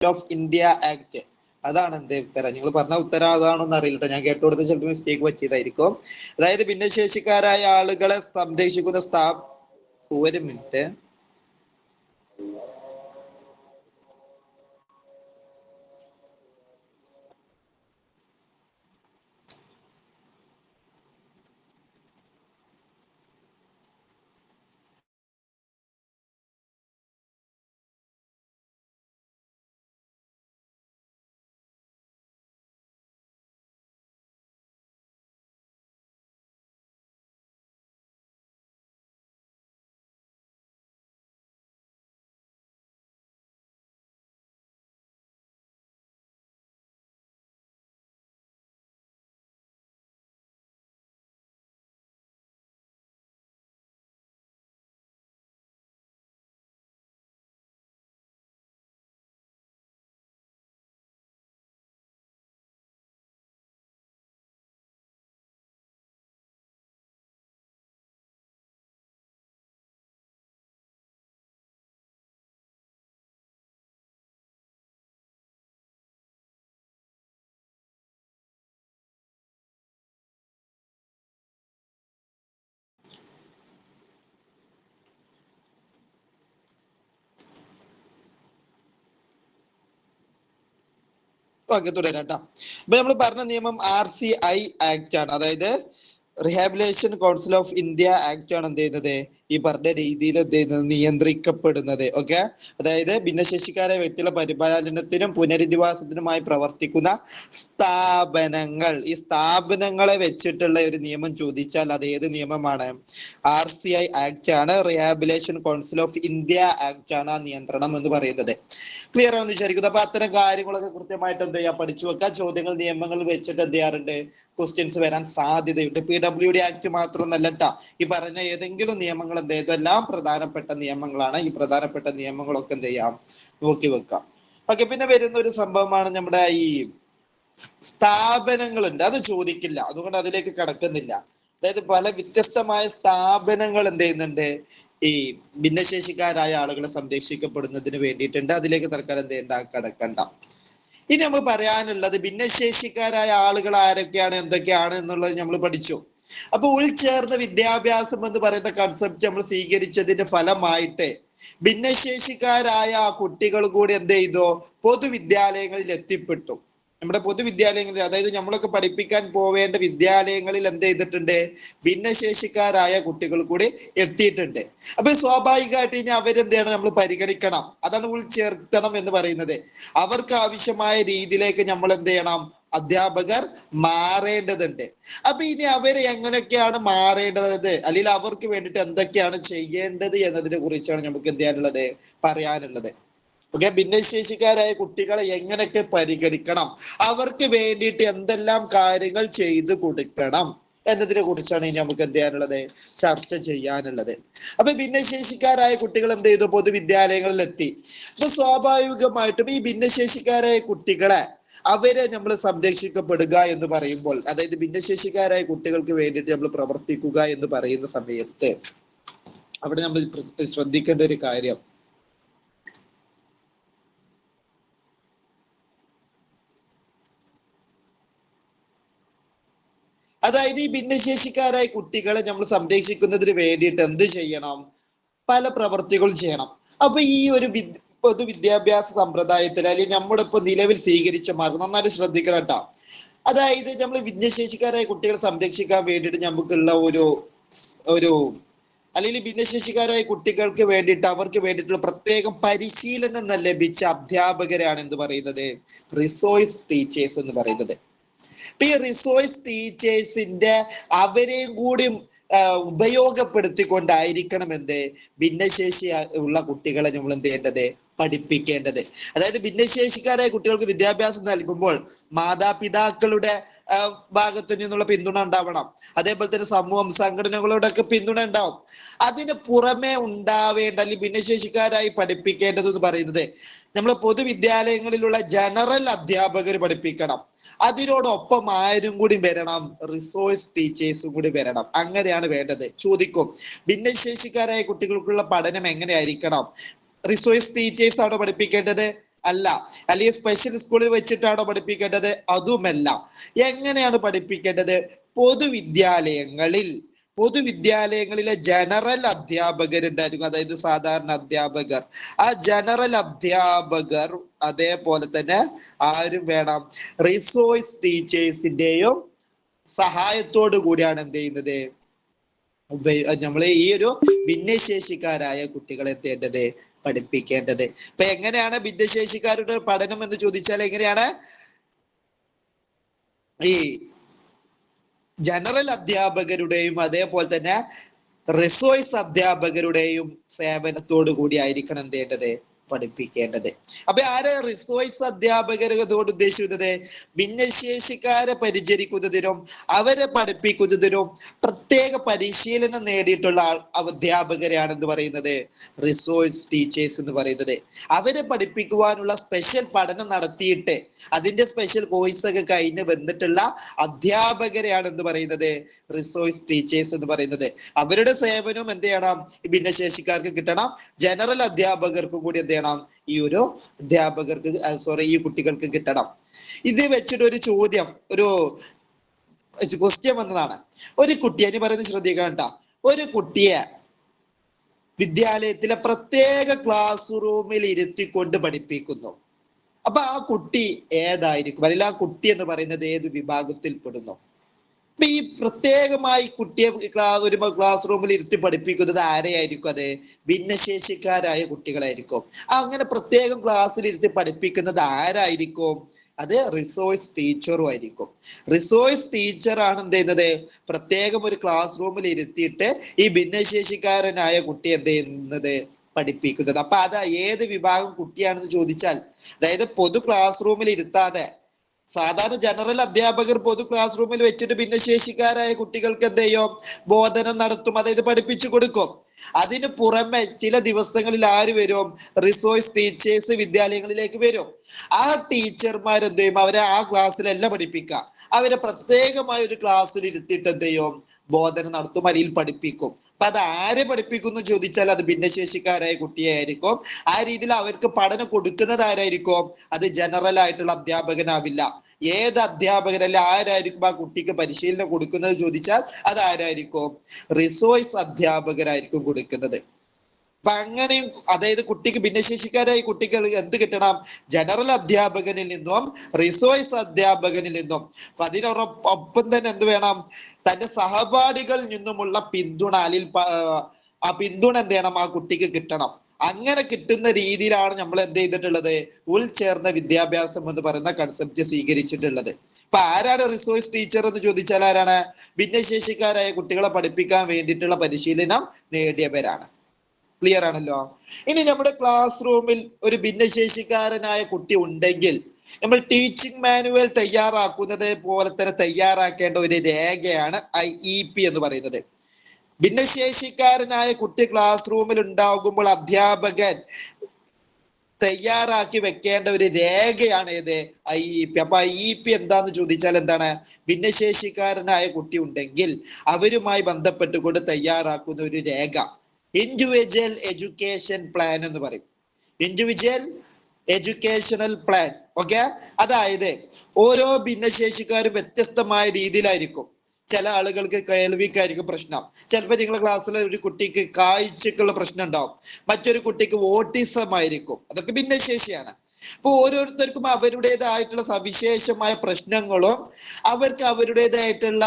Of India act. അതാണ് എന്ത് ഉത്തരം. നിങ്ങൾ പറഞ്ഞ ഉത്തരം അതാണോന്ന് അറിയില്ല. ഞാൻ കേട്ടുകൊടുത്ത ചിലപ്പോൾ മിസ്റ്റേക്ക് പറ്റിയതായിരിക്കും. അതായത് ഭിന്നശേഷിക്കാരായ ആളുകളെ സംരക്ഷിക്കുന്ന ഒരു മിനിറ്റ്. ഓക്കെ, തുടരാം കേട്ടോ. അപ്പൊ നമ്മൾ പറഞ്ഞ നിയമം RCI ആക്ട് ആണ്. അതായത് rehabilitation council of India act ആണ് എന്ത് ചെയ്യുന്നത്, ഈ പറഞ്ഞ രീതിയിൽ എന്ത് ചെയ്യുന്നത്, നിയന്ത്രിക്കപ്പെടുന്നത്. ഓക്കെ, അതായത് ഭിന്നശേഷിക്കാരായ വ്യക്തികളുടെ പരിപാലനത്തിനും പുനരധിവാസത്തിനുമായി പ്രവർത്തിക്കുന്ന സ്ഥാപനങ്ങൾ, ഈ സ്ഥാപനങ്ങളെ വെച്ചിട്ടുള്ള ഒരു നിയമം ചോദിച്ചാൽ അത് ഏത് നിയമമാണ്? RCI ആക്ട് ആണ്. Rehabilitation council of India act ആണ് ആ നിയന്ത്രണം എന്ന് പറയുന്നത്. ക്ലിയർ ആണെന്ന് വിചാരിക്കുന്നു. അപ്പൊ അത്തരം കാര്യങ്ങളൊക്കെ കൃത്യമായിട്ട് എന്ത് ചെയ്യാം, പഠിച്ചു വെക്കാം. ചോദ്യങ്ങൾ നിയമങ്ങൾ വെച്ചിട്ട് എന്ത് ചെയ്യാറുണ്ട്, ക്വസ്റ്റ്യൻസ് വരാൻ സാധ്യതയുണ്ട്. PWD ആക്ട് മാത്രമൊന്നല്ല ട്ടാ, ഈ പറഞ്ഞ ഏതെങ്കിലും നിയമങ്ങൾ എന്ത് ചെയ്തു, എല്ലാം പ്രധാനപ്പെട്ട നിയമങ്ങളാണ്. ഈ പ്രധാനപ്പെട്ട നിയമങ്ങളൊക്കെ എന്ത് ചെയ്യാം, നോക്കി വെക്കാം. ഓക്കെ, പിന്നെ വരുന്ന ഒരു സംഭവമാണ് നമ്മുടെ ഈ സ്ഥാപനങ്ങളുണ്ട്, അത് ചോദിക്കില്ല, അതുകൊണ്ട് അതിലേക്ക് കടക്കുന്നില്ല. അതായത് പല വ്യത്യസ്തമായ സ്ഥാപനങ്ങൾ എന്ത് ചെയ്യുന്നുണ്ട്, ഈ ഭിന്നശേഷിക്കാരായ ആളുകളെ സംരക്ഷിക്കപ്പെടുന്നതിന് വേണ്ടിയിട്ടുണ്ട്. അതിലേക്ക് തൽക്കാലം എന്ത് ചെയ്യണ്ട, കടക്കണ്ട. ഇനി നമുക്ക് പറയാനുള്ളത് ഭിന്നശേഷിക്കാരായ ആളുകൾ ആരൊക്കെയാണ്, എന്തൊക്കെയാണ് എന്നുള്ളത് നമ്മൾ പഠിച്ചു. അപ്പൊ ഉൾച്ചേർന്ന വിദ്യാഭ്യാസം എന്ന് പറയുന്ന കൺസെപ്റ്റ് നമ്മൾ സ്വീകരിച്ചതിന്റെ ഫലമായിട്ട് ഭിന്നശേഷിക്കാരായ കുട്ടികൾ കൂടി എന്ത് ചെയ്തു, പൊതുവിദ്യാലയങ്ങളിൽ എത്തിപ്പെട്ടു. നമ്മുടെ പൊതുവിദ്യാലയങ്ങളിൽ, അതായത് നമ്മളൊക്കെ പഠിപ്പിക്കാൻ പോവേണ്ട വിദ്യാലയങ്ങളിൽ എന്ത് ചെയ്തിട്ടുണ്ട്, ഭിന്നശേഷിക്കാരായ കുട്ടികൾ കൂടി എത്തിയിട്ടുണ്ട്. അപ്പൊ സ്വാഭാവികമായിട്ട് ഇനി അവരെന്ത് ചെയ്യണം, നമ്മൾ പരിഗണിക്കണം. അതാണ് ഉൾച്ചേർത്തണം എന്ന് പറയുന്നത്. അവർക്ക് ആവശ്യമായ രീതിയിലേക്ക് നമ്മൾ എന്ത് ചെയ്യണം, അധ്യാപകർ മാറേണ്ടതുണ്ട്. അപ്പൊ ഇനി അവര് എങ്ങനെയൊക്കെയാണ് മാറേണ്ടത്, അല്ലെങ്കിൽ അവർക്ക് വേണ്ടിയിട്ട് എന്തൊക്കെയാണ് ചെയ്യേണ്ടത് എന്നതിനെ കുറിച്ചാണ് നമുക്ക് എന്ത് ചെയ്യാനുള്ളത്, പറയാനുള്ളത്. ഓക്കെ, ഭിന്നശേഷിക്കാരായ കുട്ടികളെ എങ്ങനെയൊക്കെ പരിഗണിക്കണം, അവർക്ക് വേണ്ടിയിട്ട് എന്തെല്ലാം കാര്യങ്ങൾ ചെയ്തു കൊടുക്കണം എന്നതിനെ കുറിച്ചാണ് ഇനി നമുക്ക് എന്ത് ചെയ്യാനുള്ളത്, ചർച്ച ചെയ്യാനുള്ളത്. അപ്പൊ ഭിന്നശേഷിക്കാരായ കുട്ടികൾ എന്ത് ചെയ്തു, പൊതുവിദ്യാലയങ്ങളിൽ എത്തി. അപ്പൊ സ്വാഭാവികമായിട്ടും ഈ ഭിന്നശേഷിക്കാരായ കുട്ടികളെ അവരെ നമ്മൾ സംരക്ഷിക്കപ്പെടുക എന്ന് പറയുമ്പോൾ, അതായത് ഭിന്നശേഷിക്കാരായ കുട്ടികൾക്ക് വേണ്ടിയിട്ട് നമ്മൾ പ്രവർത്തിക്കുക എന്ന് പറയുന്ന സമയത്ത് അവിടെ നമ്മൾ ശ്രദ്ധിക്കേണ്ട ഒരു കാര്യം, അതായത് ഈ ഭിന്നശേഷിക്കാരായ കുട്ടികളെ നമ്മൾ സംരക്ഷിക്കുന്നതിന് വേണ്ടിയിട്ട് എന്ത് ചെയ്യണം, പല പ്രവർത്തികളും ചെയ്യണം. അപ്പൊ ഈ ഒരു പൊതുവിദ്യാഭ്യാസ സമ്പ്രദായത്തിൽ, അല്ലെങ്കിൽ നമ്മുടെ ഇപ്പൊ നിലവിൽ സ്വീകരിച്ച മാർഗം നന്നായിട്ട് ശ്രദ്ധിക്കണം കേട്ടോ. അതായത് നമ്മൾ ഭിന്നശേഷിക്കാരായ കുട്ടികളെ സംരക്ഷിക്കാൻ വേണ്ടിയിട്ട് നമുക്കുള്ള ഒരു അല്ലെങ്കിൽ ഭിന്നശേഷിക്കാരായ കുട്ടികൾക്ക് വേണ്ടിയിട്ട്, അവർക്ക് വേണ്ടിയിട്ടുള്ള പ്രത്യേകം പരിശീലനം ലഭിച്ച അധ്യാപകരാണ് എന്ത് പറയുന്നത്, റിസോഴ്സ് ടീച്ചേഴ്സ് എന്ന് പറയുന്നത്. ഇപ്പൊ ഈ റിസോഴ്സ് ടീച്ചേഴ്സിന്റെ അവരെയും കൂടി ഉപയോഗപ്പെടുത്തിക്കൊണ്ടായിരിക്കണം എന്ത്, ഭിന്നശേഷി ഉള്ള കുട്ടികളെ നമ്മൾ എന്ത് ചെയ്യേണ്ടത്, പഠിപ്പിക്കേണ്ടത്. അതായത് ഭിന്നശേഷിക്കാരായ കുട്ടികൾക്ക് വിദ്യാഭ്യാസം നൽകുമ്പോൾ മാതാപിതാക്കളുടെ ഭാഗത്തു നിന്നുള്ള പിന്തുണ ഉണ്ടാവണം. അതേപോലെ തന്നെ സമൂഹം, സംഘടനകളുടെ ഒക്കെ പിന്തുണ ഉണ്ടാവും. അതിന് പുറമെ ഉണ്ടാവേണ്ട, അല്ലെങ്കിൽ ഭിന്നശേഷിക്കാരായി പഠിപ്പിക്കേണ്ടത് എന്ന് പറയുന്നത് നമ്മൾ പൊതുവിദ്യാലയങ്ങളിലുള്ള ജനറൽ അധ്യാപകർ പഠിപ്പിക്കണം. അതിനോടൊപ്പം ആരും കൂടി വരണം, റിസോഴ്സ് ടീച്ചേഴ്സും കൂടി വരണം. അങ്ങനെയാണ് വേണ്ടത്. ചോദിക്കും, ഭിന്നശേഷിക്കാരായ കുട്ടികൾക്കുള്ള പഠനം എങ്ങനെയായിരിക്കണം, റിസോഴ്സ് ടീച്ചേഴ്സ് ആണ് പഠിപ്പിക്കേണ്ടത്, അല്ല. അല്ലെങ്കിൽ സ്പെഷ്യൽ സ്കൂളിൽ വെച്ചിട്ടാണോ പഠിപ്പിക്കേണ്ടത്? അതുമല്ല. എങ്ങനെയാണ് പഠിപ്പിക്കേണ്ടത്? പൊതുവിദ്യാലയങ്ങളിലെ ജനറൽ അധ്യാപകരുണ്ടായിരിക്കും, അതായത് സാധാരണ അധ്യാപകർ. ആ ജനറൽ അധ്യാപകർ അതേപോലെ തന്നെ ആരും വേണം, റിസോഴ്സ് ടീച്ചേഴ്സിന്റെയും സഹായത്തോടു കൂടിയാണ് എന്ത് ചെയ്യുന്നത്, നമ്മൾ ഈ ഒരു ഭിന്നശേഷിക്കാരായ കുട്ടികളെ എത്തേണ്ടത്, പഠിപ്പിക്കേണ്ടത്. ഇപ്പൊ എങ്ങനെയാണ് ഭിന്നശേഷിക്കാരുടെ പഠനം എന്ന് ചോദിച്ചാൽ എങ്ങനെയാണ്? ഈ ജനറൽ അധ്യാപകരുടെയും അതേപോലെ തന്നെ റിസോഴ്സ് അധ്യാപകരുടെയും സേവനത്തോടു കൂടി ആയിരിക്കണം എന്ത് ചെയ്യേണ്ടത്, പഠിപ്പിക്കേണ്ടത്. അപ്പൊ ആര് റിസോഴ്സ് അധ്യാപകർ അതോട് ഉദ്ദേശിക്കുന്നത്? ഭിന്നശേഷിക്കാരെ പരിചരിക്കുന്നതിനും അവരെ പഠിപ്പിക്കുന്നതിനും പ്രത്യേക പരിശീലനം നേടിയിട്ടുള്ള അധ്യാപകരെയാണ് എന്ത് പറയുന്നത്, റിസോഴ്സ് ടീച്ചേഴ്സ് എന്ന് പറയുന്നത്. അവരെ പഠിപ്പിക്കുവാനുള്ള സ്പെഷ്യൽ പഠനം നടത്തിയിട്ട് അതിന്റെ സ്പെഷ്യൽ കോഴ്സ് ഒക്കെ കഴിഞ്ഞ് വന്നിട്ടുള്ള അധ്യാപകരെയാണ് എന്ത് പറയുന്നത്, റിസോഴ്സ് ടീച്ചേഴ്സ് എന്ന് പറയുന്നത്. അവരുടെ സേവനം എന്ത് ചെയ്യണം, ഭിന്നശേഷിക്കാർക്ക് കിട്ടണം. ജനറൽ അധ്യാപകർക്കും കൂടി എന്ത് ചെയ്യണം, ഈ ഒരു അധ്യാപകർക്ക് ഈ കുട്ടികൾക്ക് കിട്ടണം. ഇത് വെച്ചിട്ട് ഒരു ചോദ്യം, ഒരു ക്വസ്റ്റ്യൻ വന്നതാണ്. ഒരു കുട്ടിയെ, ഇനി പറയുന്നത് ശ്രദ്ധിക്കണം കേട്ടോ, ഒരു കുട്ടിയെ വിദ്യാലയത്തിലെ പ്രത്യേക ക്ലാസ് റൂമിൽ ഇരുത്തിക്കൊണ്ട് പഠിപ്പിക്കുന്നു. അപ്പൊ ആ കുട്ടി ഏതായിരിക്കും, അല്ലെങ്കിൽ ആ കുട്ടി എന്ന് പറയുന്നത് ഏത് വിഭാഗത്തിൽ പെടുന്നു? അപ്പൊ ഈ പ്രത്യേകമായി കുട്ടിയെ ഒരു ക്ലാസ് റൂമിൽ ഇരുത്തി പഠിപ്പിക്കുന്നത് ആരെയായിരിക്കും? അത് ഭിന്നശേഷിക്കാരായ കുട്ടികളായിരിക്കും. അങ്ങനെ പ്രത്യേകം ക്ലാസ്സിൽ ഇരുത്തി പഠിപ്പിക്കുന്നത് ആരായിരിക്കും? അത് റിസോഴ്സ് ടീച്ചറും ആയിരിക്കും. റിസോഴ്സ് ടീച്ചറാണ് എന്ത് ചെയ്യുന്നത്, പ്രത്യേകം ഒരു ക്ലാസ് റൂമിൽ ഇരുത്തിയിട്ട് ഈ ഭിന്നശേഷിക്കാരനായ കുട്ടി എന്ത് ചെയ്യുന്നത്, പഠിപ്പിക്കുന്നത്. അപ്പൊ അത് ഏത് വിഭാഗം കുട്ടിയാണെന്ന് ചോദിച്ചാൽ, അതായത് പൊതു ക്ലാസ് റൂമിൽ ഇരുത്താതെ സാധാരണ ജനറൽ അധ്യാപകർ പൊതു ക്ലാസ് റൂമിൽ വെച്ചിട്ട് ഭിന്നശേഷിക്കാരായ കുട്ടികൾക്ക് എന്ത് ചെയ്യും, ബോധനം നടത്തും, അതായത് പഠിപ്പിച്ചു കൊടുക്കും. അതിന് പുറമെ ചില ദിവസങ്ങളിൽ ആര് വരും, റിസോഴ്സ് ടീച്ചേഴ്സ് വിദ്യാലയങ്ങളിലേക്ക് വരും. ആ ടീച്ചർമാർ എന്ത് ചെയ്യും, അവരെ ആ ക്ലാസ്സിലല്ല പഠിപ്പിക്കുക, അവരെ പ്രത്യേകമായ ഒരു ക്ലാസ്സിൽ ഇരുത്തിയിട്ട് എന്ത് ചെയ്യും, ബോധനം നടത്തും, അല്ലെങ്കിൽ പഠിപ്പിക്കും. അപ്പൊ അത് ആരെ പഠിപ്പിക്കുന്നു ചോദിച്ചാൽ അത് ഭിന്നശേഷിക്കാരായ കുട്ടിയെ ആയിരിക്കും. ആ രീതിയിൽ അവർക്ക് പഠനം കൊടുക്കുന്നത് ആരായിരിക്കും? അത് ജനറൽ ആയിട്ടുള്ള അധ്യാപകനാവില്ല. ഏത് അധ്യാപകനല്ല, ആരായിരിക്കും ആ കുട്ടിക്ക് പരിശീലനം കൊടുക്കുന്നത് ചോദിച്ചാൽ അത് ആരായിരിക്കും? റിസോഴ്സ് അധ്യാപകരായിരിക്കും കൊടുക്കുന്നത്. അപ്പൊ അങ്ങനെയും, അതായത് കുട്ടിക്ക്, ഭിന്നശേഷിക്കാരായ കുട്ടികൾ എന്ത് കിട്ടണം, ജനറൽ അധ്യാപകനിൽ നിന്നും റിസോഴ്സ് അധ്യാപകനിൽ നിന്നും, അതിനൊപ്പം തന്നെ എന്ത് വേണം, തന്റെ സഹപാഠികളിൽ നിന്നുമുള്ള പിന്തുണ, അല്ലെങ്കിൽ ആ പിന്തുണ എന്ത് ചെയ്യണം, ആ കുട്ടിക്ക് കിട്ടണം. അങ്ങനെ കിട്ടുന്ന രീതിയിലാണ് നമ്മൾ എന്ത് ചെയ്തിട്ടുള്ളത്, ഉൾച്ചേർന്ന വിദ്യാഭ്യാസം എന്ന് പറയുന്ന കൺസെപ്റ്റ് സ്വീകരിച്ചിട്ടുള്ളത്. ഇപ്പൊ ആരാണ് റിസോഴ്സ് ടീച്ചർ എന്ന് ചോദിച്ചാൽ ആരാണ്? ഭിന്നശേഷിക്കാരായ കുട്ടികളെ പഠിപ്പിക്കാൻ വേണ്ടിയിട്ടുള്ള പരിശീലനം നേടിയവരാണ്. ക്ലിയർ ആണല്ലോ. ഇനി നമ്മുടെ ക്ലാസ് റൂമിൽ ഒരു ഭിന്നശേഷിക്കാരനായ കുട്ടി ഉണ്ടെങ്കിൽ നമ്മൾ ടീച്ചിങ് മാനുവൽ തയ്യാറാക്കുന്നത് പോലെ തന്നെ തയ്യാറാക്കേണ്ട ഒരു രേഖയാണ് IEP എന്ന് പറയുന്നത്. ഭിന്നശേഷിക്കാരനായ കുട്ടി ക്ലാസ് റൂമിൽ ഉണ്ടാകുമ്പോൾ അധ്യാപകൻ തയ്യാറാക്കി വെക്കേണ്ട ഒരു രേഖയാണ് ഏത്, IEP. അപ്പൊ IEP എന്താന്ന് ചോദിച്ചാൽ എന്താണ്, ഭിന്നശേഷിക്കാരനായ കുട്ടി ഉണ്ടെങ്കിൽ അവരുമായി ബന്ധപ്പെട്ടുകൊണ്ട് തയ്യാറാക്കുന്ന ഒരു രേഖ ഇൻഡിവിജ്വൽ എഡ്യൂക്കേഷൻ പ്ലാൻ എന്ന് പറയും. Individual educational plan. ഓക്കെ, അതായത് ഓരോ ഭിന്നശേഷിക്കാരും വ്യത്യസ്തമായ രീതിയിലായിരിക്കും. ചില ആളുകൾക്ക് കേൾവിക്കായിരിക്കും പ്രശ്നം, ചിലപ്പോൾ നിങ്ങളുടെ ക്ലാസ്സിലെ ഒരു കുട്ടിക്ക് കാഴ്ചക്കുള്ള പ്രശ്നം ഉണ്ടാവും, മറ്റൊരു കുട്ടിക്ക് ഓട്ടിസം ആയിരിക്കും, അതൊക്കെ ഭിന്നശേഷിയാണ്. അപ്പൊ ഓരോരുത്തർക്കും അവരുടേതായിട്ടുള്ള സവിശേഷമായ പ്രശ്നങ്ങളും അവർക്ക് അവരുടേതായിട്ടുള്ള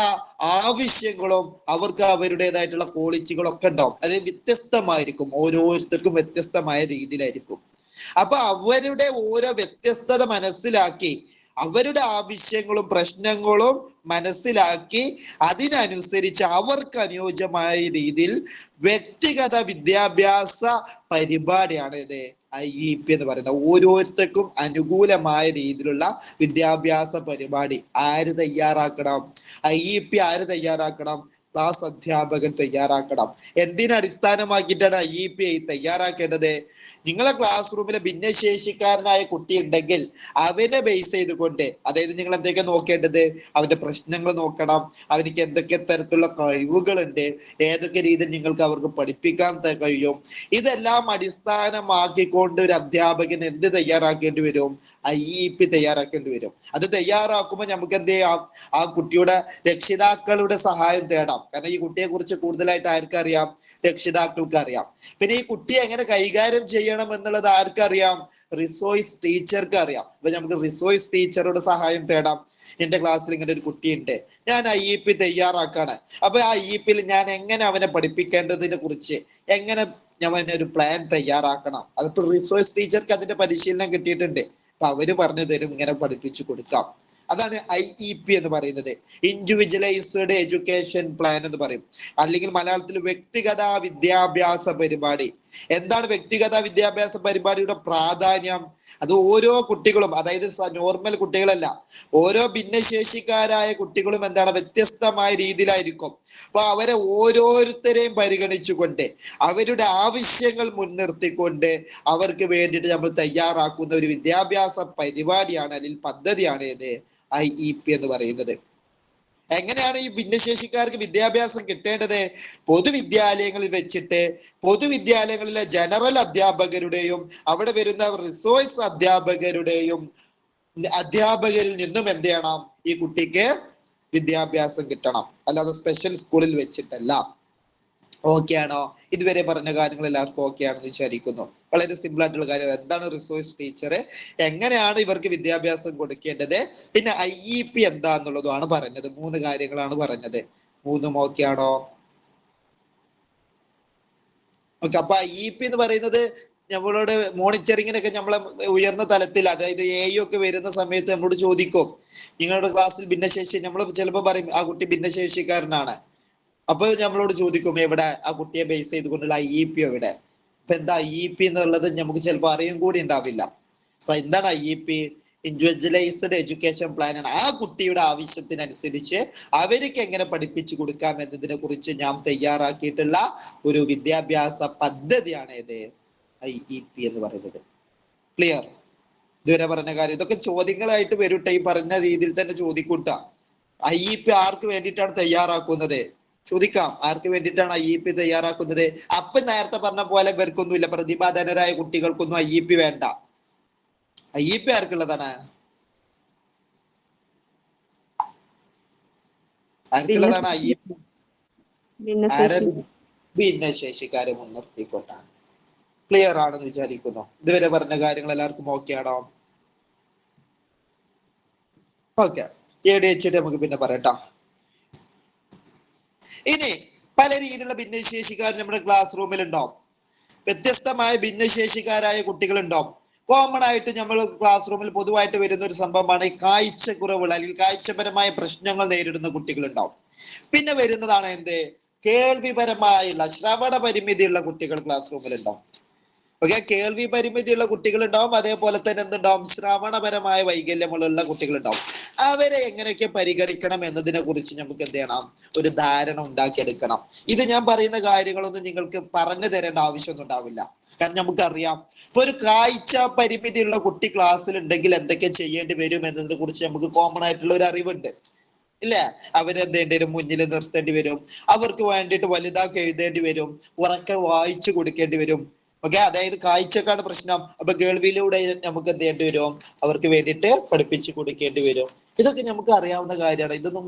ആവശ്യങ്ങളും അവർക്ക് അവരുടേതായിട്ടുള്ള ക്വാളിറ്റികളും ഒക്കെ ഉണ്ടാവും. അത് വ്യത്യസ്തമായിരിക്കും, ഓരോരുത്തർക്കും വ്യത്യസ്തമായ രീതിയിലായിരിക്കും. അപ്പൊ അവരുടെ ഓരോ വ്യത്യസ്തത മനസ്സിലാക്കി അവരുടെ ആവശ്യങ്ങളും പ്രശ്നങ്ങളും മനസ്സിലാക്കി അതിനനുസരിച്ച് അവർക്ക് അനുയോജ്യമായ രീതിയിൽ വ്യക്തിഗത വിദ്യാഭ്യാസ പരിപാടിയാണ് ഇത് IEP എന്ന് പറയുന്നത്. ഓരോരുത്തർക്കും അനുകൂലമായ രീതിയിലുള്ള വിദ്യാഭ്യാസ പരിപാടി ആര് തയ്യാറാക്കണം? IEP ആര് തയ്യാറാക്കണം? ക്ലാസ് അധ്യാപകൻ തയ്യാറാക്കണം. എന്തിനടിസ്ഥാനമാക്കിയിട്ടാണ് IEP തയ്യാറാക്കേണ്ടത്? നിങ്ങളെ ക്ലാസ് റൂമിലെ ഭിന്നശേഷിക്കാരനായ കുട്ടി ഉണ്ടെങ്കിൽ അവനെ ബേസ് ചെയ്തുകൊണ്ട്, അതായത് നിങ്ങൾ എന്തൊക്കെ നോക്കേണ്ടത്, അവന്റെ പ്രശ്നങ്ങൾ നോക്കണം, അവനിക്ക് എന്തൊക്കെ തരത്തിലുള്ള കഴിവുകളുണ്ട്, ഏതൊക്കെ രീതിയിൽ നിങ്ങൾക്ക് അവർക്ക് പഠിപ്പിക്കാൻ കഴിയും, ഇതെല്ലാം അടിസ്ഥാനമാക്കിക്കൊണ്ട് ഒരു അധ്യാപകൻ എന്ത് തയ്യാറാക്കേണ്ടി വരും? IEP തയ്യാറാക്കേണ്ടി വരും. അത് തയ്യാറാക്കുമ്പോൾ നമുക്ക് എന്ത് ചെയ്യാം? ആ കുട്ടിയുടെ രക്ഷിതാക്കളുടെ സഹായം തേടാം. കാരണം ഈ കുട്ടിയെ കുറിച്ച് കൂടുതലായിട്ട് ആർക്കറിയാം? രക്ഷിതാക്കൾക്ക് അറിയാം. പിന്നെ ഈ കുട്ടിയെ എങ്ങനെ കൈകാര്യം ചെയ്യണം എന്നുള്ളത് ആർക്കറിയാം? റിസോഴ്സ് ടീച്ചർക്ക് അറിയാം. അപ്പൊ നമുക്ക് റിസോഴ്സ് ടീച്ചറുടെ സഹായം തേടാം. എന്റെ ക്ലാസ്സിൽ ഇങ്ങനെ ഒരു കുട്ടിയുണ്ട്, ഞാൻ IEP തയ്യാറാക്കാണ്, അപ്പൊ ആ IEP ഞാൻ എങ്ങനെ അവനെ പഠിപ്പിക്കേണ്ടതിനെ കുറിച്ച് എങ്ങനെ ഞാൻ ഒരു പ്ലാൻ തയ്യാറാക്കണം, അതിപ്പോ റിസോഴ്സ് ടീച്ചർക്ക് അതിന്റെ പരിശീലനം കിട്ടിയിട്ടുണ്ട്. അപ്പൊ അവര് പറഞ്ഞു തരും, ഇങ്ങനെ പഠിപ്പിച്ചു കൊടുക്കാം. അതാണ് IEP എന്ന് പറയുന്നത്. ഇൻഡിവിജ്വലൈസ്ഡ് എഡ്യൂക്കേഷൻ പ്ലാൻ എന്ന് പറയും, അല്ലെങ്കിൽ മലയാളത്തിൽ വ്യക്തിഗത വിദ്യാഭ്യാസ പരിപാടി. എന്താണ് വ്യക്തിഗത വിദ്യാഭ്യാസ പരിപാടിയുടെ പ്രാധാന്യം? അത് ഓരോ കുട്ടികളും, അതായത് നോർമൽ കുട്ടികളല്ല, ഓരോ ഭിന്നശേഷിക്കാരായ കുട്ടികളും എന്താണ് വ്യത്യസ്തമായ രീതിയിലായിരിക്കും. അപ്പൊ അവരെ ഓരോരുത്തരെയും പരിഗണിച്ചുകൊണ്ട് അവരുടെ ആവശ്യങ്ങൾ മുൻനിർത്തിക്കൊണ്ട് അവർക്ക് വേണ്ടിയിട്ട് നമ്മൾ തയ്യാറാക്കുന്ന ഒരു വിദ്യാഭ്യാസ പരിപാടിയാണ്, അല്ലെങ്കിൽ പദ്ധതിയാണ് ഏത്? IEP എന്ന് പറയുന്നത്. എങ്ങനെയാണ് ഈ ഭിന്നശേഷിക്കാർക്ക് വിദ്യാഭ്യാസം കിട്ടേണ്ടത്? പൊതുവിദ്യാലയങ്ങളിൽ വെച്ചിട്ട് പൊതുവിദ്യാലയങ്ങളിലെ ജനറൽ അധ്യാപകരുടെയും അവിടെ വരുന്ന റിസോഴ്സ് അധ്യാപകരിൽ നിന്നും എന്ത് ചെയ്യണം? ഈ കുട്ടിക്ക് വിദ്യാഭ്യാസം കിട്ടണം, അല്ലാതെ സ്പെഷ്യൽ സ്കൂളിൽ വെച്ചിട്ടല്ല. ഓക്കെ ആണോ? ഇതുവരെ പറഞ്ഞ കാര്യങ്ങൾ എല്ലാവർക്കും ഓക്കെ ആണെന്ന് വിചാരിക്കുന്നു. വളരെ സിമ്പിൾ ആയിട്ടുള്ള കാര്യം. എന്താണ് റിസോഴ്സ് ടീച്ചർ, എങ്ങനെയാണ് ഇവർക്ക് വിദ്യാഭ്യാസം കൊടുക്കേണ്ടത്, പിന്നെ IEP എന്താന്നുള്ളതുമാണ് പറഞ്ഞത്. 3 കാര്യങ്ങളാണ് പറഞ്ഞത്. 3ഉം ഓക്കെ ആണോ? ഓക്കെ. അപ്പൊ IEP എന്ന് പറയുന്നത് നമ്മളോട് മോണിറ്ററിങ്ങിനൊക്കെ നമ്മളെ ഉയർന്ന തലത്തിൽ, അതായത് AE ഒക്കെ വരുന്ന സമയത്ത് നമ്മളോട് ചോദിക്കും, നിങ്ങളുടെ ക്ലാസ്സിൽ ഭിന്നശേഷി, നമ്മൾ ചിലപ്പോൾ പറയും ആ കുട്ടി ഭിന്നശേഷിക്കാരനാണ്. അപ്പൊ നമ്മളോട് ചോദിക്കും, എവിടെ ആ കുട്ടിയെ ബേസ് ചെയ്തുകൊണ്ടുള്ള IEP എവിടെ? അപ്പൊ എന്താ IEP എന്നുള്ളത് നമുക്ക് ചിലപ്പോൾ അറിയും കൂടി ഉണ്ടാവില്ല. അപ്പൊ എന്താണ് IEP? ഇൻഡിവിജ്വലൈസ്ഡ് എഡ്യൂക്കേഷൻ പ്ലാൻ ആണ്. ആ കുട്ടിയുടെ ആവശ്യത്തിനനുസരിച്ച് അവർക്ക് എങ്ങനെ പഠിപ്പിച്ചു കൊടുക്കാം എന്നതിനെ കുറിച്ച് ഞാൻ തയ്യാറാക്കിയിട്ടുള്ള ഒരു വിദ്യാഭ്യാസ പദ്ധതിയാണ് ഇത് IEP എന്ന് പറയുന്നത്. ക്ലിയർ? ഇതുവരെ പറഞ്ഞ കാര്യം ഇതൊക്കെ ചോദ്യങ്ങളായിട്ട് വരട്ടെ, ഈ പറഞ്ഞ രീതിയിൽ തന്നെ ചോദിക്കൂട്ട. IEP ആർക്ക് വേണ്ടിയിട്ടാണ് തയ്യാറാക്കുന്നത്? ചോദിക്കാം, ആർക്ക് വേണ്ടിയിട്ടാണ് IEP തയ്യാറാക്കുന്നത്? അപ്പൊ നേരത്തെ പറഞ്ഞ പോലെ ഇവർക്കൊന്നുമില്ല, പ്രതിഭാധനരായ കുട്ടികൾക്കൊന്നും IEP വേണ്ട. IEP ആർക്കുള്ളതാണ്? ആർക്കുള്ളതാണ് IEP? ഭിന്നശേഷിക്കാരെ മുൻനിർത്തിക്കൊണ്ടാണ്. ക്ലിയർ ആണെന്ന് വിചാരിക്കുന്നു. ഇതുവരെ പറഞ്ഞ കാര്യങ്ങൾ എല്ലാവർക്കും ഓക്കെ ആണോ? ഓക്കെ. ADHD നമുക്ക് പിന്നെ പറയട്ടോ. ഇനി പല രീതിയിലുള്ള ഭിന്നശേഷിക്കാർ നമ്മുടെ ക്ലാസ് റൂമിൽ ഉണ്ടാവും. വ്യത്യസ്തമായ ഭിന്നശേഷിക്കാരായ കുട്ടികൾ ഉണ്ടാവും. കോമൺ ആയിട്ട് നമ്മൾ ക്ലാസ് റൂമിൽ പൊതുവായിട്ട് വരുന്ന ഒരു സംഭവമാണ് ഈ കാഴ്ചക്കുറവുകൾ അല്ലെങ്കിൽ കാഴ്ചപരമായ പ്രശ്നങ്ങൾ നേരിടുന്ന കുട്ടികൾ ഉണ്ടാവും. പിന്നെ വരുന്നതാണ് എന്ത്? കേൾവിപരമായുള്ള ശ്രവണ പരിമിതിയുള്ള കുട്ടികൾ ക്ലാസ് റൂമിൽ ഉണ്ടാവും. ഓക്കെ, കേൾവി പരിമിതിയുള്ള കുട്ടികൾ ഉണ്ടാവും, അതേപോലെ തന്നെ എന്തുണ്ടാവും? ശ്രവണപരമായ വൈകല്യമുള്ള കുട്ടികൾ ഉണ്ടാവും. അവരെ എങ്ങനെയൊക്കെ പരിഗണിക്കണം എന്നതിനെ കുറിച്ച് നമുക്ക് എന്ത് ചെയ്യണം? ഒരു ധാരണ ഉണ്ടാക്കിയെടുക്കണം. ഇത് ഞാൻ പറയുന്ന കാര്യങ്ങളൊന്നും നിങ്ങൾക്ക് പറഞ്ഞു തരേണ്ട ആവശ്യമൊന്നും ഉണ്ടാവില്ല, കാരണം നമുക്കറിയാം. ഇപ്പൊ ഒരു കാഴ്ച പരിമിതിയുള്ള കുട്ടി ക്ലാസ്സിൽ ഉണ്ടെങ്കിൽ എന്തൊക്കെ ചെയ്യേണ്ടി വരും എന്നതിനെ കുറിച്ച് നമുക്ക് കോമൺ ആയിട്ടുള്ള ഒരു അറിവുണ്ട്, ഇല്ലേ? അവരെന്ത് ചെയ്യേണ്ടി വരും? മുന്നിൽ നിർത്തേണ്ടി വരും, അവർക്ക് വേണ്ടിയിട്ട് വലുതാക്കി എഴുതേണ്ടി വരും, ഉറക്കെ വായിച്ചു കൊടുക്കേണ്ടി വരും. ഓക്കെ, അതായത് കാഴ്ചക്കാണ് പ്രശ്നം, അപ്പൊ കേൾവിയിലൂടെ നമുക്ക് എന്ത് ചെയ്യേണ്ടി വരും? അവർക്ക് വേണ്ടിയിട്ട് പഠിപ്പിച്ചു കൊടുക്കേണ്ടി വരും. ഇതൊക്കെ നമുക്ക് അറിയാവുന്ന കാര്യമാണ്, ഇതൊന്നും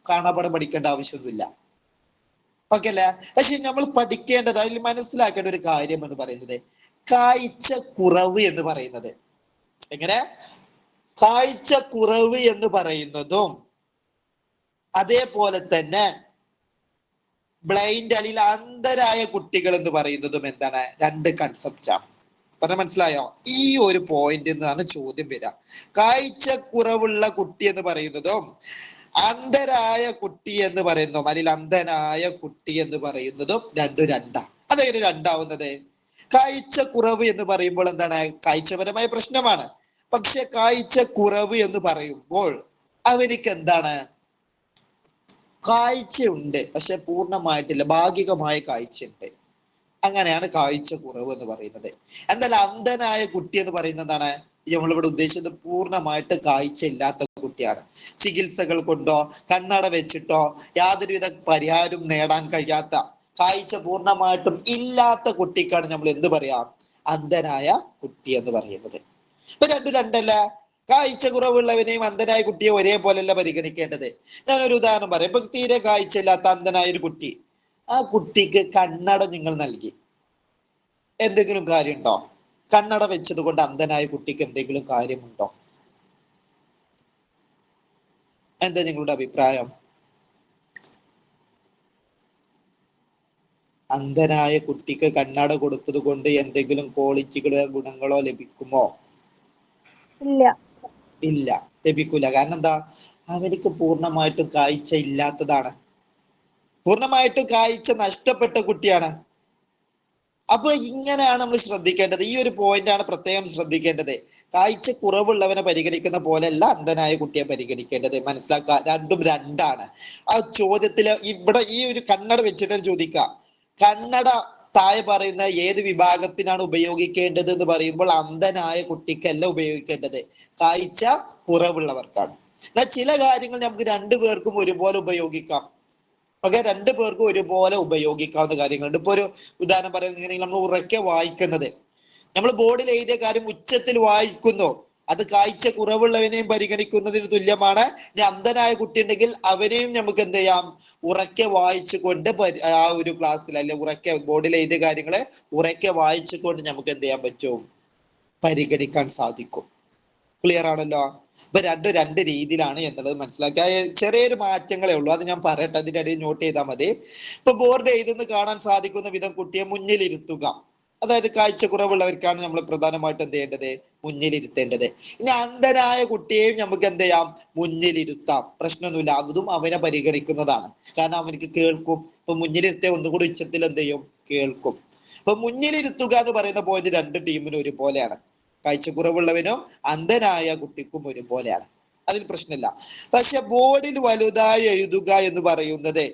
കാണാപ്പാഠം പഠിക്കേണ്ട ആവശ്യമൊന്നുമില്ല. ഓക്കെ അല്ലേ? പക്ഷെ നമ്മൾ പഠിക്കേണ്ടത്, അതിൽ മനസ്സിലാക്കേണ്ട ഒരു കാര്യം എന്ന് പറയുന്നത് കാഴ്ച കുറവ് എന്ന് പറയുന്നത്. എങ്ങനെ? കാഴ്ച കുറവ് എന്ന് പറയുന്നതും അതേപോലെ തന്നെ ബ്ലൈൻഡ് അല്ലെങ്കിൽ അന്ധരായ കുട്ടികൾ എന്ന് പറയുന്നതും എന്താണ്? 2 കൺസെപ്റ്റ് ആണ്. പറഞ്ഞ മനസ്സിലായോ? ഈ ഒരു പോയിന്റ് എന്നാണ് ചോദ്യം വരിക. കാഴ്ചക്കുറവുള്ള കുട്ടി എന്ന് പറയുന്നതും അന്ധരായ കുട്ടി എന്ന് പറയുന്നതും, അല്ലെങ്കിൽ അന്ധനായ കുട്ടി എന്ന് പറയുന്നതും രണ്ടാണ്. അതെങ്ങനെ രണ്ടാവുന്നത്? കാഴ്ചക്കുറവ് എന്ന് പറയുമ്പോൾ എന്താണ്? കാഴ്ചപരമായ പ്രശ്നമാണ്. പക്ഷെ കാഴ്ചക്കുറവ് എന്ന് പറയുമ്പോൾ അവനിക്ക് എന്താണ്? കാഴ്ചയുണ്ട്, പക്ഷെ പൂർണ്ണമായിട്ടില്ല, ഭാഗികമായ കാഴ്ചയുണ്ട്. അങ്ങനെയാണ് കാഴ്ച കുറവ് എന്ന് പറയുന്നത്. എന്നാൽ അന്ധനായ കുട്ടി എന്ന് പറയുന്നതാണ് നമ്മളിവിടെ ഉദ്ദേശിച്ചത് പൂർണ്ണമായിട്ട് കാഴ്ച ഇല്ലാത്ത കുട്ടിയാണ്. ചികിത്സകൾ കൊണ്ടോ കണ്ണട വെച്ചിട്ടോ യാതൊരുവിധ പരിഹാരവും നേടാൻ കഴിയാത്ത, കാഴ്ച പൂർണ്ണമായിട്ടും ഇല്ലാത്ത കുട്ടിക്കാണ് നമ്മൾ എന്ത് പറയാം, അന്ധനായ കുട്ടി എന്ന് പറയുന്നത്. ഇപ്പൊ രണ്ടും രണ്ടല്ല. കാഴ്ച കുറവുള്ളവനെയും അന്ധനായ കുട്ടിയെ ഒരേപോലെയല്ല പരിഗണിക്കേണ്ടത്. ഞാനൊരു ഉദാഹരണം പറയാം. ഇപ്പൊ തീരെ കാഴ്ച ഇല്ലാത്ത അന്ധനായ ഒരു കുട്ടി, ആ കുട്ടിക്ക് കണ്ണട നിങ്ങൾ നൽകി, എന്തെങ്കിലും കാര്യമുണ്ടോ? കണ്ണട വെച്ചത് കൊണ്ട് അന്ധനായ കുട്ടിക്ക് എന്തെങ്കിലും കാര്യമുണ്ടോ? എന്താ നിങ്ങളുടെ അഭിപ്രായം? അന്ധനായ കുട്ടിക്ക് കണ്ണട കൊടുത്തത് കൊണ്ട് എന്തെങ്കിലും ക്വാളിറ്റികളോ ഗുണങ്ങളോ ലഭിക്കുമോ? ഇല്ല, ലഭിക്കൂല. കാരണം എന്താ? അവർക്ക് പൂർണ്ണമായിട്ടും കാഴ്ച ഇല്ലാത്തതാണ്, പൂർണ്ണമായിട്ടും കാഴ്ച നഷ്ടപ്പെട്ട കുട്ടിയാണ്. അപ്പൊ ഇങ്ങനെയാണ് നമ്മൾ ശ്രദ്ധിക്കേണ്ടത്. ഈ ഒരു പോയിന്റ് ആണ് പ്രത്യേകം ശ്രദ്ധിക്കേണ്ടത്. കാഴ്ച കുറവുള്ളവനെ പരിഗണിക്കുന്ന പോലെയല്ല അന്ധനായ കുട്ടിയെ പരിഗണിക്കേണ്ടത്. മനസ്സിലാക്കുക, രണ്ടും രണ്ടാണ്. ആ ചോദ്യത്തില് ഇവിടെ ഈ ഒരു കണ്ണട വെച്ചിട്ട് ചോദിക്കുക, കണ്ണട താഴെ പറയുന്ന ഏത് വിഭാഗത്തിനാണ് ഉപയോഗിക്കേണ്ടത് എന്ന് പറയുമ്പോൾ അന്ധനായ കുട്ടിക്കല്ല ഉപയോഗിക്കേണ്ടത്, കാഴ്ച കുറവുള്ളവർക്കാണ്. എന്നാൽ ചില കാര്യങ്ങൾ നമുക്ക് രണ്ടു പേർക്കും ഒരുപോലെ ഉപയോഗിക്കാം. ഓക്കെ, രണ്ടു പേർക്കും ഒരുപോലെ ഉപയോഗിക്കാവുന്ന കാര്യങ്ങളുണ്ട്. ഇപ്പൊ ഒരു ഉദാഹരണം പറയുകയാണെങ്കിൽ, നമ്മൾ ഉറക്കെ വായിക്കുന്നത്, നമ്മൾ ബോർഡിൽ എഴുതിയ കാര്യം ഉച്ചത്തിൽ വായിക്കുന്നു, അത് കാഴ്ച കുറവുള്ളവനെയും പരിഗണിക്കുന്നതിന് തുല്യമാണ്. ഇനി അന്ധനായ കുട്ടി ഉണ്ടെങ്കിൽ അവനെയും നമുക്ക് എന്ത് ചെയ്യാം, ഉറക്കെ വായിച്ചുകൊണ്ട് ആ ഒരു ക്ലാസ്സിൽ അല്ലെ ഉറക്കെ ബോർഡിൽ എഴുതിയ കാര്യങ്ങളെ ഉറക്കെ വായിച്ചുകൊണ്ട് നമുക്ക് എന്ത് ചെയ്യാൻ പറ്റും, പരിഗണിക്കാൻ സാധിക്കും. ക്ലിയർ ആണല്ലോ? ഇപ്പൊ രണ്ട് രീതിയിലാണ് എന്നുള്ളത് മനസ്സിലാക്കുക. ചെറിയൊരു മാറ്റങ്ങളേ ഉള്ളൂ, അത് ഞാൻ പറയട്ടെ, അതിന്റെ ഇടയിൽ നോട്ട് ചെയ്താൽ മതി. ഇപ്പൊ ബോർഡ് എഴുതുന്ന കാണാൻ സാധിക്കുന്ന വിധം കുട്ടിയെ മുന്നിലിരുത്തുക. അതായത് കാഴ്ച കുറവുള്ളവർക്കാണ് നമ്മൾ പ്രധാനമായിട്ട് എന്ത് ചെയ്യേണ്ടത്, മുന്നിലിരുത്തേണ്ടത്. ഇനി അന്ധനായ കുട്ടിയെയും നമുക്ക് എന്ത് ചെയ്യാം, മുന്നിലിരുത്താം, പ്രശ്നമൊന്നുമില്ല. അതും അവനെ പരിഗണിക്കുന്നതാണ്, കാരണം അവനക്ക് കേൾക്കും. ഇപ്പൊ മുന്നിലിരുത്തിയ ഒന്നുകൂടി ഉച്ചത്തിൽ എന്ത് ചെയ്യും, കേൾക്കും. അപ്പൊ മുന്നിലിരുത്തുക എന്ന് പറയുന്ന പോയിന്റ് രണ്ട് ടീമിനും ഒരുപോലെയാണ്. കാഴ്ചക്കുറവുള്ളവനും അന്ധനായ കുട്ടിക്കും ഒരുപോലെയാണ്, അതിൽ പ്രശ്നമില്ല. പക്ഷെ ബോർഡിൽ വലുതായി എഴുതുക എന്ന് പറയുന്നത്,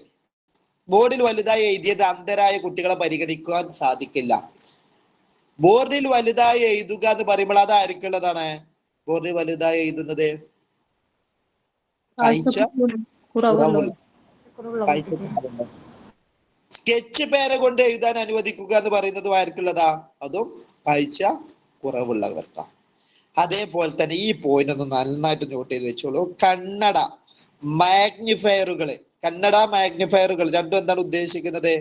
ബോർഡിൽ വലുതായി എഴുതിയത് അന്ധരായ കുട്ടികളെ പരിഗണിക്കാൻ സാധിക്കില്ല. ബോർഡിൽ വലുതായി എഴുതുക എന്ന് പറയുമ്പോൾ അത് ആർക്കുള്ളതാണ്? ബോർഡിൽ വലുതായി എഴുതുന്നത് കാഴ്ച കുറവുള്ള, കാഴ്ച കുറവുള്ള. സ്കെച്ച് പേന കൊണ്ട് എഴുതാൻ അനുവദിക്കുക എന്ന് പറയുന്നതും ആർക്കുള്ളതാ? അതും കാഴ്ച കുറവുള്ളവർക്കാ. അതേപോലെ തന്നെ ഈ പോയിന്റ് ഒന്ന് നന്നായിട്ട് നോട്ട് ചെയ്ത് വെച്ചോളൂ. കണ്ണട മാഗ്നിഫയറുകൾ, കണ്ണട മാഗ്നിഫയറുകൾ രണ്ടും എന്താണ് ഉദ്ദേശിക്കുന്നത്?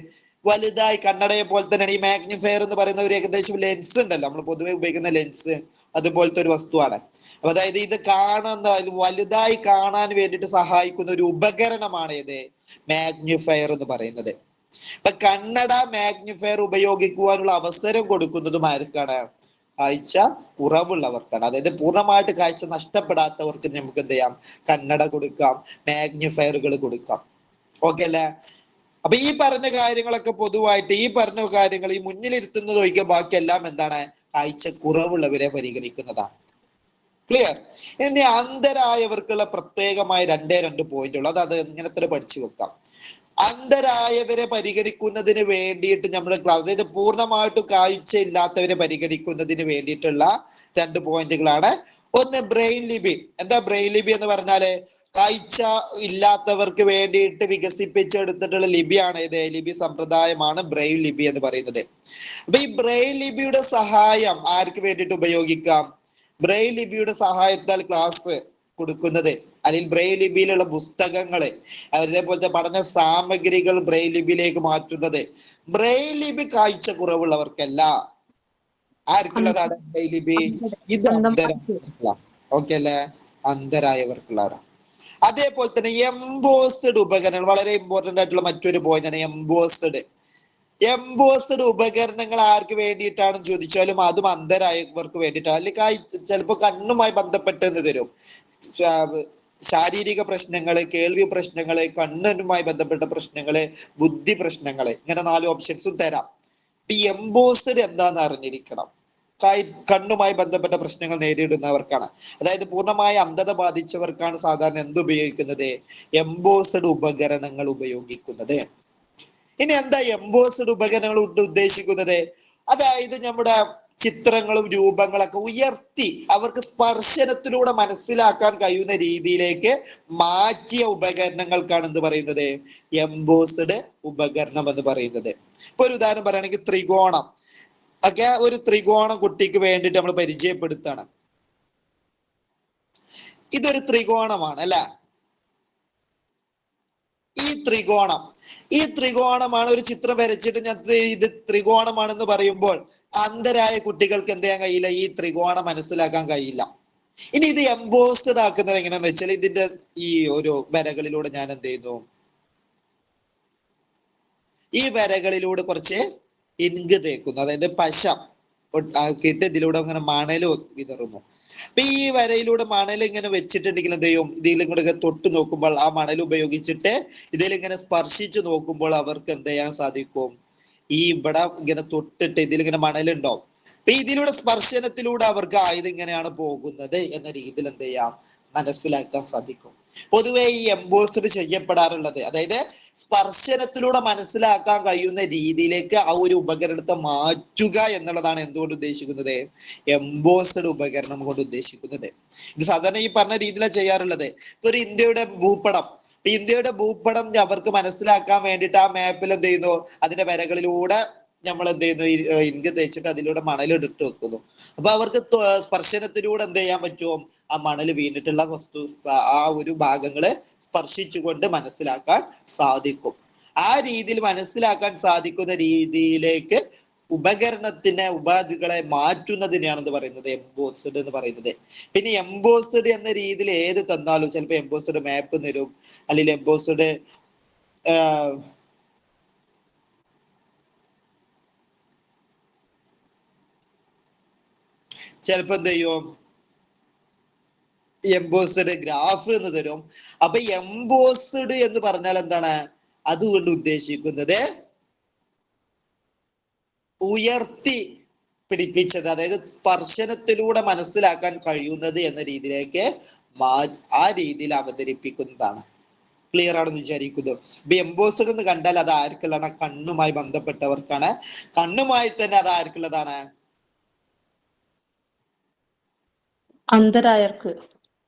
വലുതായി, കണ്ണടയെ പോലെ തന്നെയാണ് ഈ മാഗ്നിഫയർ എന്ന് പറയുന്ന ഒരു ഏകദേശം ലെൻസ് ഉണ്ടല്ലോ, നമ്മൾ പൊതുവെ ഉപയോഗിക്കുന്ന ലെൻസ്, അതുപോലത്തെ ഒരു വസ്തുവാണ്. അപ്പൊ അതായത് ഇത് കാണുന്ന വലുതായി കാണാൻ വേണ്ടിയിട്ട് സഹായിക്കുന്ന ഒരു ഉപകരണമാണ് ഏത്, മാഗ്നിഫയർ എന്ന് പറയുന്നത്. ഇപ്പൊ കണ്ണട മാഗ്നിഫയർ ഉപയോഗിക്കുവാനുള്ള അവസരം കൊടുക്കുന്നതും ആർക്കാണ്? കാഴ്ച കുറവുള്ളവർക്കാണ്. അതായത് പൂർണ്ണമായിട്ട് കാഴ്ച നഷ്ടപ്പെടാത്തവർക്ക് നമുക്ക് എന്ത് ചെയ്യാം, കണ്ണട കൊടുക്കാം, മാഗ്നിഫയറുകൾ കൊടുക്കാം. ഓക്കെ അല്ലേ? അപ്പൊ ഈ പറഞ്ഞ കാര്യങ്ങളൊക്കെ പൊതുവായിട്ട്, ഈ പറഞ്ഞ കാര്യങ്ങൾ ഈ മുന്നിലിരുത്തുന്നത് ഒഴികെ ബാക്കിയെല്ലാം എന്താണ്, കാഴ്ച കുറവുള്ളവരെ പരിഗണിക്കുന്നതാണ്. ക്ലിയർ? ഇനി അന്ധരായവർക്കുള്ള പ്രത്യേകമായ രണ്ട് പോയിന്റ് ഉള്ളു, അത് ഇങ്ങനെ പഠിച്ചു വെക്കാം. അന്ധരായവരെ പരിഗണിക്കുന്നതിന് വേണ്ടിയിട്ട് നമ്മൾ ക്ലാസ്, അതായത് പൂർണ്ണമായിട്ടും കാഴ്ച ഇല്ലാത്തവരെ പരിഗണിക്കുന്നതിന് വേണ്ടിയിട്ടുള്ള രണ്ട് പോയിന്റുകളാണ്. ഒന്ന് ബ്രെയിൻ ലിപി. എന്താ ബ്രെയിൻ ലിപി എന്ന് പറഞ്ഞാല്? കാഴ്ച ഇല്ലാത്തവർക്ക് വേണ്ടിയിട്ട് വികസിപ്പിച്ചെടുത്തിട്ടുള്ള ലിപിയാണ് ഇത്, ലിപി സമ്പ്രദായമാണ് ബ്രെയിൻ ലിപി എന്ന് പറയുന്നത്. അപ്പൊ ഈ ബ്രെയിൻ ലിപിയുടെ സഹായം ആർക്ക് വേണ്ടിയിട്ട് ഉപയോഗിക്കാം? ബ്രെയിൻ ലിപിയുടെ സഹായത്താൽ ക്ലാസ് കൊടുക്കുന്നത്, അല്ലെങ്കിൽ ബ്രെയിൻ ലിപിയിലുള്ള പുസ്തകങ്ങള്, അതേപോലത്തെ പഠന സാമഗ്രികൾ ബ്രെയിൻ ലിപിയിലേക്ക് മാറ്റുന്നത്. ബ്രെയിൻ ലിപി കാഴ്ച കുറവുള്ളവർക്കല്ല, ആർക്കുള്ളതാണ് ബ്രെയിൻ ലിപി? ഇത് അന്ധരായവർക്കുള്ള, ഓക്കെ അല്ലെ? അന്ധരായവർക്കുള്ളതാണ്. അതേപോലെ തന്നെ എംബോസ്ഡ് ഉപകരണങ്ങൾ, വളരെ ഇമ്പോർട്ടന്റ് ആയിട്ടുള്ള മറ്റൊരു പോയിന്റ് ആണ് എംബോസ്ഡ്. എംബോസ്ഡ് ഉപകരണങ്ങൾ ആർക്ക് വേണ്ടിയിട്ടാണെന്ന് ചോദിച്ചാലും അതും അന്ധരായവർക്ക് വേണ്ടിയിട്ടാണ്. അല്ലെങ്കിൽ ചിലപ്പോൾ കണ്ണുമായി ബന്ധപ്പെട്ടെന്ന് തരും, ശാരീരിക പ്രശ്നങ്ങള്, കേൾവി പ്രശ്നങ്ങള്, കണ്ണുമായി ബന്ധപ്പെട്ട പ്രശ്നങ്ങള്, ബുദ്ധി പ്രശ്നങ്ങള്, ഇങ്ങനെ 4 ഓപ്ഷൻസും തരാം. ഈ എംബോസ്ഡ് എന്താന്ന് അറിഞ്ഞിരിക്കണം. കണ്ണുമായി ബന്ധപ്പെട്ട പ്രശ്നങ്ങൾ നേരിടുന്നവർക്കാണ്. അതായത് പൂർണ്ണമായ അന്ധത ബാധിച്ചവർക്കാണ് സാധാരണ എന്ത് ഉപയോഗിക്കുന്നത്? എംബോസ്ഡ് ഉപകരണങ്ങൾ ഉപയോഗിക്കുന്നത്. ഇനി എന്താ എംബോസ്ഡ് ഉപകരണങ്ങൾ കൊണ്ട് ഉദ്ദേശിക്കുന്നത്? അതായത് നമ്മുടെ ചിത്രങ്ങളും രൂപങ്ങളൊക്കെ ഉയർത്തി അവർക്ക് സ്പർശനത്തിലൂടെ മനസ്സിലാക്കാൻ കഴിയുന്ന രീതിയിലേക്ക് മാറ്റിയ ഉപകരണങ്ങൾക്കാണ് എന്ത് പറയുന്നത്? എംബോസ്ഡ് ഉപകരണം എന്ന് പറയുന്നത്. ഇപ്പൊ ഒരു ഉദാഹരണം പറയുകയാണെങ്കിൽ ത്രികോണം ഒക്കെ, ഒരു ത്രികോണം കുട്ടിക്ക് വേണ്ടിയിട്ട് നമ്മൾ പരിചയപ്പെടുത്താണ്. ഇതൊരു ത്രികോണമാണ് അല്ലെ? ഈ ത്രികോണമാണ് ഒരു ചിത്രം വരച്ചിട്ട് ഞാൻ ഇത് ത്രികോണമാണെന്ന് പറയുമ്പോൾ അന്ധരായ കുട്ടികൾക്ക് എന്ത് ചെയ്യാൻ കഴിയില്ല? ഈ ത്രികോണം മനസ്സിലാക്കാൻ കഴിയില്ല. ഇനി ഇത് എംബോസ്ഡ് ആക്കുന്നത് എങ്ങനെയാന്ന് വെച്ചാൽ ഇതിന്റെ ഈ ഒരു വരകളിലൂടെ ഞാൻ എന്ത് ചെയ്യുന്നു? ഈ വരകളിലൂടെ കുറച്ച് ഇങ്ക് തേക്കുന്നു, അതായത് പശ ആക്കിയിട്ട് ഇതിലൂടെ അങ്ങനെ മണൽ വിതറുന്നു. അപ്പൊ ഈ വരയിലൂടെ മണൽ ഇങ്ങനെ വെച്ചിട്ടുണ്ടെങ്കിൽ എന്ത് ചെയ്യും? ഇതിലിങ്ങനെ തൊട്ട് നോക്കുമ്പോൾ ആ മണൽ ഉപയോഗിച്ചിട്ട് ഇതിലിങ്ങനെ സ്പർശിച്ചു നോക്കുമ്പോൾ അവർക്ക് എന്ത് ചെയ്യാൻ സാധിക്കും? ഈ ഇവിടെ ഇങ്ങനെ തൊട്ടിട്ട് ഇതിലിങ്ങനെ മണലുണ്ടാവും. അപ്പൊ ഇതിലൂടെ സ്പർശനത്തിലൂടെ അവർക്ക് ഇതിങ്ങനെയാണ് പോകുന്നത് എന്ന രീതിയിൽ എന്ത് ചെയ്യാം? മനസ്സിലാക്കാൻ സാധിക്കും. പൊതുവെ ഈ എംബോസ്ഡ് ചെയ്യപ്പെടാറുള്ളത്, അതായത് സ്പർശനത്തിലൂടെ മനസ്സിലാക്കാൻ കഴിയുന്ന രീതിയിലേക്ക് ആ ഒരു ഉപകരണത്തെ മാറ്റുക എന്നുള്ളതാണ് എന്തുകൊണ്ട് ഉദ്ദേശിക്കുന്നത്? എംബോസ്ഡ് ഉപകരണം കൊണ്ട് ഉദ്ദേശിക്കുന്നത്. ഇത് സാധാരണ ഈ പറഞ്ഞ രീതിയിലാണ് ചെയ്യാറുള്ളത്. ഇപ്പൊ ഒരു ഇന്ത്യയുടെ ഭൂപടം അവർക്ക് മനസ്സിലാക്കാൻ വേണ്ടിയിട്ട് ആ മാപ്പിൽ എന്ത് ചെയ്യുന്നു? അതിന്റെ വരകളിലൂടെ നമ്മൾ എന്ത് ചെയ്യുന്നു? ഇങ്ക് തേച്ചിട്ട് അതിലൂടെ മണൽ ഇട്ട് വെക്കുന്നു. അപ്പൊ അവർക്ക് സ്പർശനത്തിലൂടെ എന്ത് ചെയ്യാൻ പറ്റും? ആ മണൽ വീണിട്ടുള്ള ആ ഒരു ഭാഗങ്ങള് സ്പർശിച്ചുകൊണ്ട് മനസ്സിലാക്കാൻ സാധിക്കും. ആ രീതിയിൽ മനസ്സിലാക്കാൻ സാധിക്കുന്ന രീതിയിലേക്ക് ഉപകരണത്തിന് ഉപാധികളെ മാറ്റുന്നതിനെയാണ് എന്ത് പറയുന്നത്? എംബോസ്ഡ് എന്ന് പറയുന്നത്. പിന്നെ എംബോസ്ഡ് എന്ന രീതിയിൽ ഏത് തന്നാലും ചിലപ്പോൾ എംബോസ്ഡ് മാപ്പ് തരും, അല്ലെങ്കിൽ എംബോസ്ഡ് ചിലപ്പോ എന്ത് ചെയ്യും? എംബോസ്ഡ് ഗ്രാഫ് എന്ന് തരും. അപ്പൊ എംബോസ്ഡ് എന്ന് പറഞ്ഞാൽ എന്താണ്? അതുകൊണ്ട് ഉദ്ദേശിക്കുന്നത് ഉയർത്തി പിടിപ്പിച്ചത്, അതായത് സ്പർശനത്തിലൂടെ മനസ്സിലാക്കാൻ കഴിയുന്നത് എന്ന രീതിയിലേക്ക് ആ രീതിയിൽ അവതരിപ്പിക്കുന്നതാണ്. ക്ലിയർ ആണെന്ന് വിചാരിക്കുന്നു. ഇപ്പൊ എംബോസ്ഡ് എന്ന് കണ്ടാൽ അത് ആർക്കുള്ളതാണ്? കണ്ണുമായി ബന്ധപ്പെട്ടവർക്കാണ്. കണ്ണുമായി തന്നെ അത് ആർക്കുള്ളതാണ്?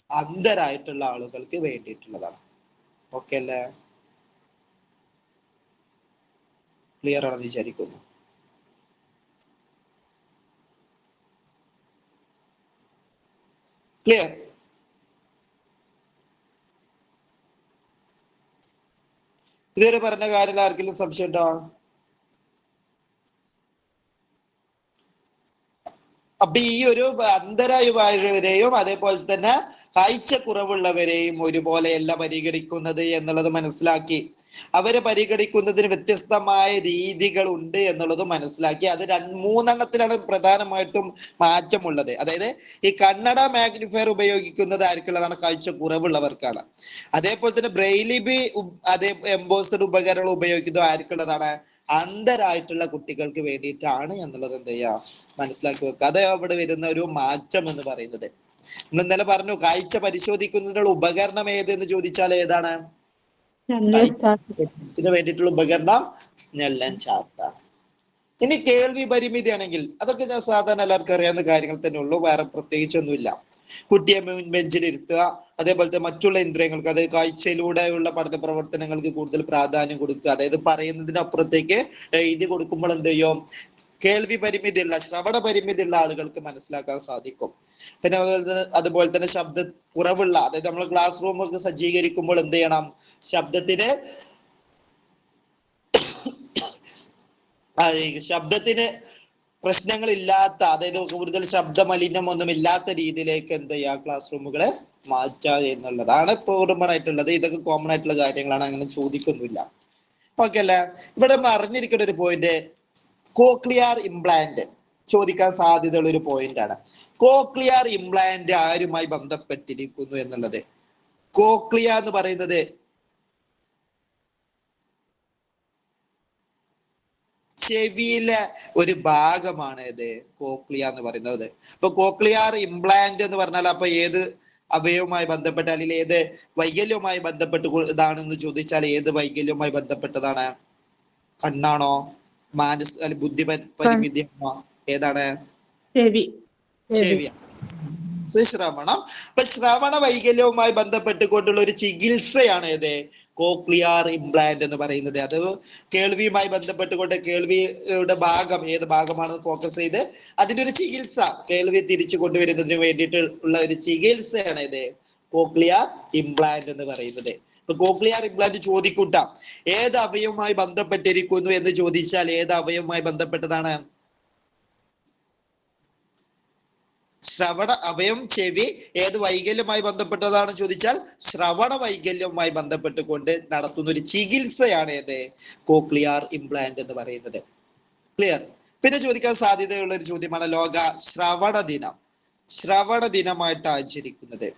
അന്ധരായിട്ടുള്ള ആളുകൾക്ക് വേണ്ടിയിട്ടുള്ളതാണ്. ഓക്കെ അല്ലേ? ക്ലിയർ ആണെന്ന് വിചാരിക്കുന്നു. ക്ലിയർ? ഇതുവരെ പറഞ്ഞ കാര്യത്തിൽ ആർക്കെങ്കിലും സംശയം ഉണ്ടോ? അപ്പൊ ഈ ഒരു അന്ധരായവരെയും അതേപോലെ തന്നെ കാഴ്ചക്കുറവുള്ളവരെയും ഒരുപോലെയല്ല പരിഗണിക്കുന്നത് എന്നുള്ളത് മനസ്സിലാക്കി. അവരെ പരിഗണിക്കുന്നതിന് വ്യത്യസ്തമായ രീതികൾ ഉണ്ട് എന്നുള്ളത് മനസ്സിലാക്കി. അത് മൂന്നെണ്ണത്തിലാണ് പ്രധാനമായിട്ടും മാറ്റമുള്ളത്. അതായത് ഈ കണ്ണട മാഗ്നിഫയർ ഉപയോഗിക്കുന്നത് ആർക്കുള്ളതാണ്? കാഴ്ചക്കുറവുള്ളവർക്കാണ്. അതേപോലെ തന്നെ ബ്രെയിലിബി അതേ എംബോസ്ഡ് ഉപകരണങ്ങൾ ഉപയോഗിക്കുന്നത് ആർക്കുള്ളതാണ്? അന്ധരായിട്ടുള്ള കുട്ടികൾക്ക് വേണ്ടിയിട്ടാണ് എന്നുള്ളത് എന്ത് ചെയ്യുക? മനസ്സിലാക്കി വെക്കുക. അത് അവിടെ വരുന്ന ഒരു മാറ്റം എന്ന് പറയുന്നത്. നമ്മൾ ഇന്നലെ പറഞ്ഞു, കാഴ്ച പരിശോധിക്കുന്നതിനുള്ള ഉപകരണം ഏതെന്ന് ചോദിച്ചാൽ ഏതാണ്? കാഴ്ചത്തിന് വേണ്ടിയിട്ടുള്ള ഉപകരണം സ്നെൽ ആൻഡ് ചാർട്ടാണ്. ഇനി കേൾവി പരിമിതി ആണെങ്കിൽ അതൊക്കെ ഞാൻ സാധാരണ എല്ലാവർക്കും അറിയാവുന്ന കാര്യങ്ങൾ തന്നെ ഉള്ളൂ, വേറെ പ്രത്യേകിച്ചൊന്നുമില്ല. കുട്ടിയെ ബെഞ്ചിലിരുത്തുക, അതേപോലത്തെ മറ്റുള്ള ഇന്ദ്രിയങ്ങൾക്ക്, അതായത് കാഴ്ചയിലൂടെയുള്ള പഠന പ്രവർത്തനങ്ങൾക്ക് കൂടുതൽ പ്രാധാന്യം കൊടുക്കുക. അതായത് പറയുന്നതിനപ്പുറത്തേക്ക് എഴുതി കൊടുക്കുമ്പോൾ എന്ത് ചെയ്യും? കേൾവി പരിമിതിയുള്ള, ശ്രവണ പരിമിതിയുള്ള ആളുകൾക്ക് മനസ്സിലാക്കാൻ സാധിക്കും. പിന്നെ അതുപോലെ തന്നെ ശബ്ദ കുറവുള്ള, അതായത് നമ്മൾ ക്ലാസ് റൂമൊക്കെ സജ്ജീകരിക്കുമ്പോൾ എന്ത് ചെയ്യണം? ശബ്ദത്തിന് പ്രശ്നങ്ങളില്ലാത്ത, അതായത് കൂടുതൽ ശബ്ദ മലിനം ഒന്നും ഇല്ലാത്ത രീതിയിലേക്ക് എന്ത് ചെയ്യുക? ക്ലാസ് റൂമുകളെ മാറ്റുക എന്നുള്ളതാണ് കോമൺ ആയിട്ടുള്ളത്. ഇതൊക്കെ കോമൺ ആയിട്ടുള്ള കാര്യങ്ങളാണ്, അങ്ങനെ ചോദിക്കൊന്നുമില്ല. ഓക്കെ അല്ലേ? ഇവിടെ അറിഞ്ഞിരിക്കേണ്ട ഒരു പോയിന്റ്, കോക്ലിയർ ഇംപ്ലാന്റ് ചോദിക്കാൻ സാധ്യതയുള്ള ഒരു പോയിന്റ് ആണ്. കോക്ലിയർ ഇംപ്ലാന്റ് ആരുമായി ബന്ധപ്പെട്ടിരിക്കുന്നു എന്നുള്ളത്. കോക്ലിയ എന്ന് പറയുന്നത് ചെവിയിലെ ഒരു ഭാഗമാണ് ഇത് കോക്ലിയ എന്ന് പറയുന്നത്. അപ്പൊ കോക്ലിയർ ഇംപ്ലാന്റ് എന്ന് പറഞ്ഞാൽ അപ്പൊ ഏത് അവയവുമായി ബന്ധപ്പെട്ട അല്ലെങ്കിൽ ഏത് വൈകല്യവുമായി ബന്ധപ്പെട്ട് ഇതാണെന്ന് ചോദിച്ചാൽ ഏത് വൈകല്യവുമായി ബന്ധപ്പെട്ടതാണ്? കണ്ണാണോ, ബുദ്ധി പരിമിതിയാണോ, ഏതാണ്? ചെവി. ശ്രവണം. അപ്പൊ ശ്രവണ വൈകല്യവുമായി ബന്ധപ്പെട്ടുകൊണ്ടുള്ള ഒരു ചികിത്സയാണ് ഏത് കോക്ലിയർ ഇംപ്ലാന്റ് എന്ന് പറയുന്നത്. അത് കേൾവിയുമായി ബന്ധപ്പെട്ടുകൊണ്ട് കേൾവിയുടെ ഭാഗം ഏത് ഭാഗമാണെന്ന് ഫോക്കസ് ചെയ്ത് അതിന്റെ ഒരു ചികിത്സ, കേൾവി തിരിച്ചു കൊണ്ടുവരുന്നതിന് വേണ്ടിയിട്ട് ഉള്ള ഒരു ചികിത്സയാണ് ഇത് കോക്ലിയർ ഇംപ്ലാന്റ് എന്ന് പറയുന്നത്. ഇപ്പൊ കോക്ലിയർ ഇംപ്ലാന്റ് ചോദിക്കൂട്ട ഏത് അവയവുമായി ബന്ധപ്പെട്ടിരിക്കുന്നു എന്ന് ചോദിച്ചാൽ ഏത് അവയവുമായി ബന്ധപ്പെട്ടതാണ്? ശ്രവണ അവയം ചെവി. ഏത് വൈകല്യവുമായി ബന്ധപ്പെട്ടതാണ് ചോദിച്ചാൽ ശ്രവണ വൈകല്യവുമായി ബന്ധപ്പെട്ടുകൊണ്ട് നടത്തുന്ന ഒരു ചികിത്സയാണ് ഏത് കോക്ലിയർ ഇംപ്ലാന്റ് എന്ന് പറയുന്നത്. ക്ലിയർ? പിന്നെ ചോദിക്കാൻ സാധ്യതയുള്ള ഒരു ചോദ്യമാണ് ലോക ശ്രവണ ദിനം. ശ്രവണ ദിനമായിട്ട് ആചരിക്കുന്നത്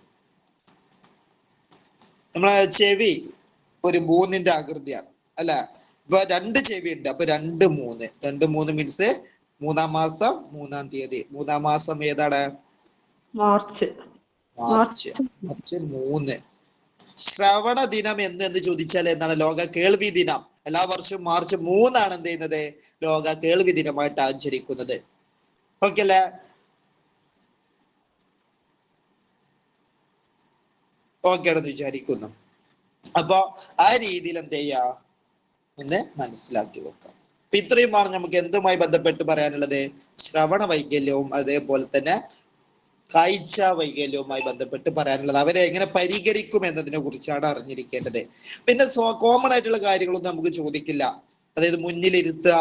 നമ്മളെ ചെവി ഒരു 3ന്റെ ആകൃതിയാണ് അല്ല. ഇപ്പൊ 2 ചെവി ഉണ്ട്. അപ്പൊ 2 3 മീൻസ് 3-ാം മാസം 3-ാം തീയതി. 3-ാം മാസം ഏതാണ്? മാർച്ച് 3. ശ്രവണ ദിനം എന്ന് ചോദിച്ചാൽ എന്താണ്? ലോക കേൾവി ദിനം. എല്ലാ വർഷവും മാർച്ച് 3 ആണ് എന്ത് ചെയ്യുന്നത്? ലോക കേൾവി ദിനമായിട്ട് ആചരിക്കുന്നത്. ഓക്കെ അല്ലേ? ഓക്കെ ആണെന്ന് വിചാരിക്കുന്നു. അപ്പൊ ആ രീതിയിൽ എന്ത് ചെയ്യാ ഒന്ന് മനസ്സിലാക്കി വെക്കാം. അപ്പൊ ഇത്രയുമാണ് നമുക്ക് എന്തുമായി ബന്ധപ്പെട്ട് പറയാനുള്ളത്? ശ്രവണ വൈകല്യവും അതേപോലെ തന്നെ കാഴ്ച വൈകല്യവുമായി ബന്ധപ്പെട്ട് പറയാനുള്ളത്. അവരെ എങ്ങനെ പരിഹരിക്കും എന്നതിനെ കുറിച്ചാണ് അറിഞ്ഞിരിക്കേണ്ടത്. പിന്നെ കോമൺ ആയിട്ടുള്ള കാര്യങ്ങളൊന്നും നമുക്ക് ചോദിക്കില്ല. അതായത് മുന്നിലിരുത്തുക,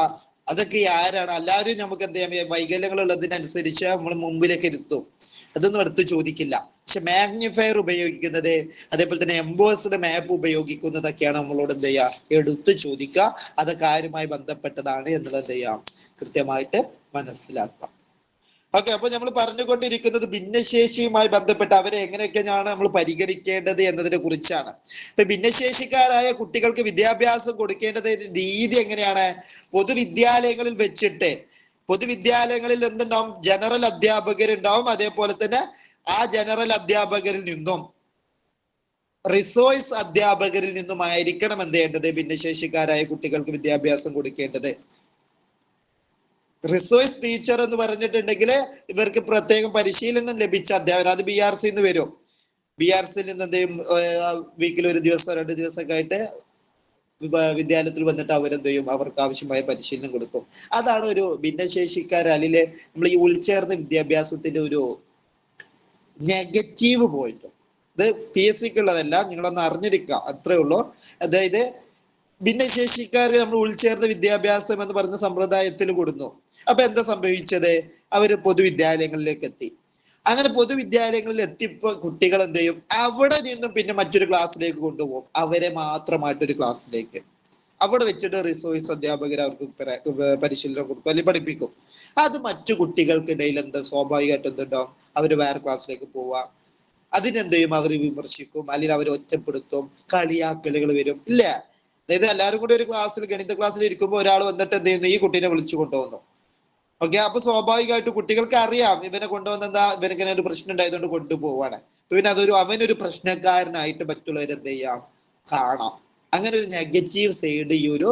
അതൊക്കെ ആരാണ്? എല്ലാവരും നമുക്ക് എന്ത് ചെയ്യാം, വൈകല്യങ്ങൾ ഉള്ളതിനനുസരിച്ച് നമ്മൾ മുമ്പിലേക്ക് ഇരുത്തും. അതൊന്നും എടുത്ത് ചോദിക്കില്ല. പക്ഷെ മാഗ്നിഫയർ ഉപയോഗിക്കുന്നത് അതേപോലെ തന്നെ എംബോസ്ഡ് മാപ്പ് ഉപയോഗിക്കുന്നതൊക്കെയാണ് നമ്മളോട് എന്ത് ചെയ്യുക, എടുത്ത് ചോദിക്കുക. അതൊക്കെ ആരുമായി ബന്ധപ്പെട്ടതാണ് എന്നുള്ളത് എന്ത് ചെയ്യാം, കൃത്യമായിട്ട് മനസ്സിലാക്കാം. ഓക്കെ. അപ്പൊ നമ്മൾ പറഞ്ഞുകൊണ്ടിരിക്കുന്നത് ഭിന്നശേഷിയുമായി ബന്ധപ്പെട്ട് അവരെ എങ്ങനെയൊക്കെയാണ് നമ്മൾ പരിഗണിക്കേണ്ടത് എന്നതിനെ കുറിച്ചാണ്. ഇപ്പൊ ഭിന്നശേഷിക്കാരായ കുട്ടികൾക്ക് വിദ്യാഭ്യാസം കൊടുക്കേണ്ടത് രീതി എങ്ങനെയാണ്? പൊതുവിദ്യാലയങ്ങളിൽ വെച്ചിട്ട്, പൊതുവിദ്യാലയങ്ങളിൽ എന്തുണ്ടാവും? ജനറൽ അധ്യാപകരുണ്ടാവും. അതേപോലെ തന്നെ ആ ജനറൽ അധ്യാപകരിൽ നിന്നും റിസോഴ്സ് അധ്യാപകരിൽ നിന്നുമായിരിക്കണം എന്ത് ചെയ്യേണ്ടത്? ഭിന്നശേഷിക്കാരായ കുട്ടികൾക്ക് വിദ്യാഭ്യാസം കൊടുക്കേണ്ടത്. റിസോഴ്സ് ടീച്ചർ എന്ന് പറഞ്ഞിട്ടുണ്ടെങ്കിൽ ഇവർക്ക് പ്രത്യേകം പരിശീലനം ലഭിച്ച അധ്യാപകർ. അത് BRC വരും. BRC നിന്ന് എന്ത് ചെയ്യും, വീക്കിൽ 1 ദിവസം 2 ദിവസമൊക്കെ ആയിട്ട് വിദ്യാലയത്തിൽ വന്നിട്ട് അവരെന്ത് ചെയ്യും, അവർക്ക് ആവശ്യമായ പരിശീലനം കൊടുക്കും. അതാണ് ഒരു ഭിന്നശേഷിക്കാർ അല്ലെങ്കിൽ നമ്മൾ ഈ ഉൾച്ചേർന്ന വിദ്യാഭ്യാസത്തിന്റെ ഒരു നെഗറ്റീവ് പോയിന്റ്. ഇത് PSCക്ക് ഉള്ളതല്ല, നിങ്ങളൊന്ന് അറിഞ്ഞിരിക്കുക, അത്രേ ഉള്ളൂ. അതായത് ഭിന്നശേഷിക്കാർ നമ്മൾ ഉൾച്ചേർന്ന വിദ്യാഭ്യാസം എന്ന് പറയുന്ന സമ്പ്രദായത്തിൽ കൊടുന്നു. അപ്പൊ എന്താ സംഭവിച്ചത്? അവര് പൊതുവിദ്യാലയങ്ങളിലേക്ക് എത്തി. അങ്ങനെ പൊതുവിദ്യാലയങ്ങളിൽ എത്തിയപ്പോ കുട്ടികൾ എന്ത് ചെയ്യും, അവിടെ നിന്നും പിന്നെ മറ്റൊരു ക്ലാസ്സിലേക്ക് കൊണ്ടുപോകും. അവരെ മാത്രമായിട്ടൊരു ക്ലാസ്സിലേക്ക്. അവിടെ വെച്ചിട്ട് റിസോഴ്സ് അധ്യാപകർ അവർക്ക് പരിശീലനം കൊടുക്കും അല്ലെങ്കിൽ പഠിപ്പിക്കും. അത് മറ്റു കുട്ടികൾക്കിടയിൽ എന്താ സ്വാഭാവികമായിട്ട് എന്തുണ്ടാവും, അവര് വേറെ ക്ലാസ്സിലേക്ക് പോവാ. അതിനെന്ത് ചെയ്യും, അവർ വിമർശിക്കും അല്ലെങ്കിൽ അവർ ഒറ്റപ്പെടുത്തും, കളിയാക്കലുകൾ വരും, ഇല്ലേ? അതായത് എല്ലാവരും കൂടി ഒരു ക്ലാസ്സിൽ, ഗണിത ക്ലാസ്സിൽ ഇരിക്കുമ്പോൾ ഒരാൾ വന്നിട്ട് എന്ത് ചെയ്യുന്നു, ഈ കുട്ടീനെ വിളിച്ചു കൊണ്ടുപോകുന്നു. ഓക്കെ. അപ്പൊ സ്വാഭാവികമായിട്ട് കുട്ടികൾക്ക് അറിയാം ഇവനെ കൊണ്ടുവന്ന എന്താ, ഇവനങ്ങനെ ഒരു പ്രശ്നം ഉണ്ടായതുകൊണ്ട് കൊണ്ടുപോവാണ്. പിന്നെ അവനൊരു പ്രശ്നക്കാരനായിട്ട് മറ്റുള്ളവരെ എന്ത് ചെയ്യാം, കാണാം. അങ്ങനെ ഒരു നെഗറ്റീവ് സൈഡ് ഈ ഒരു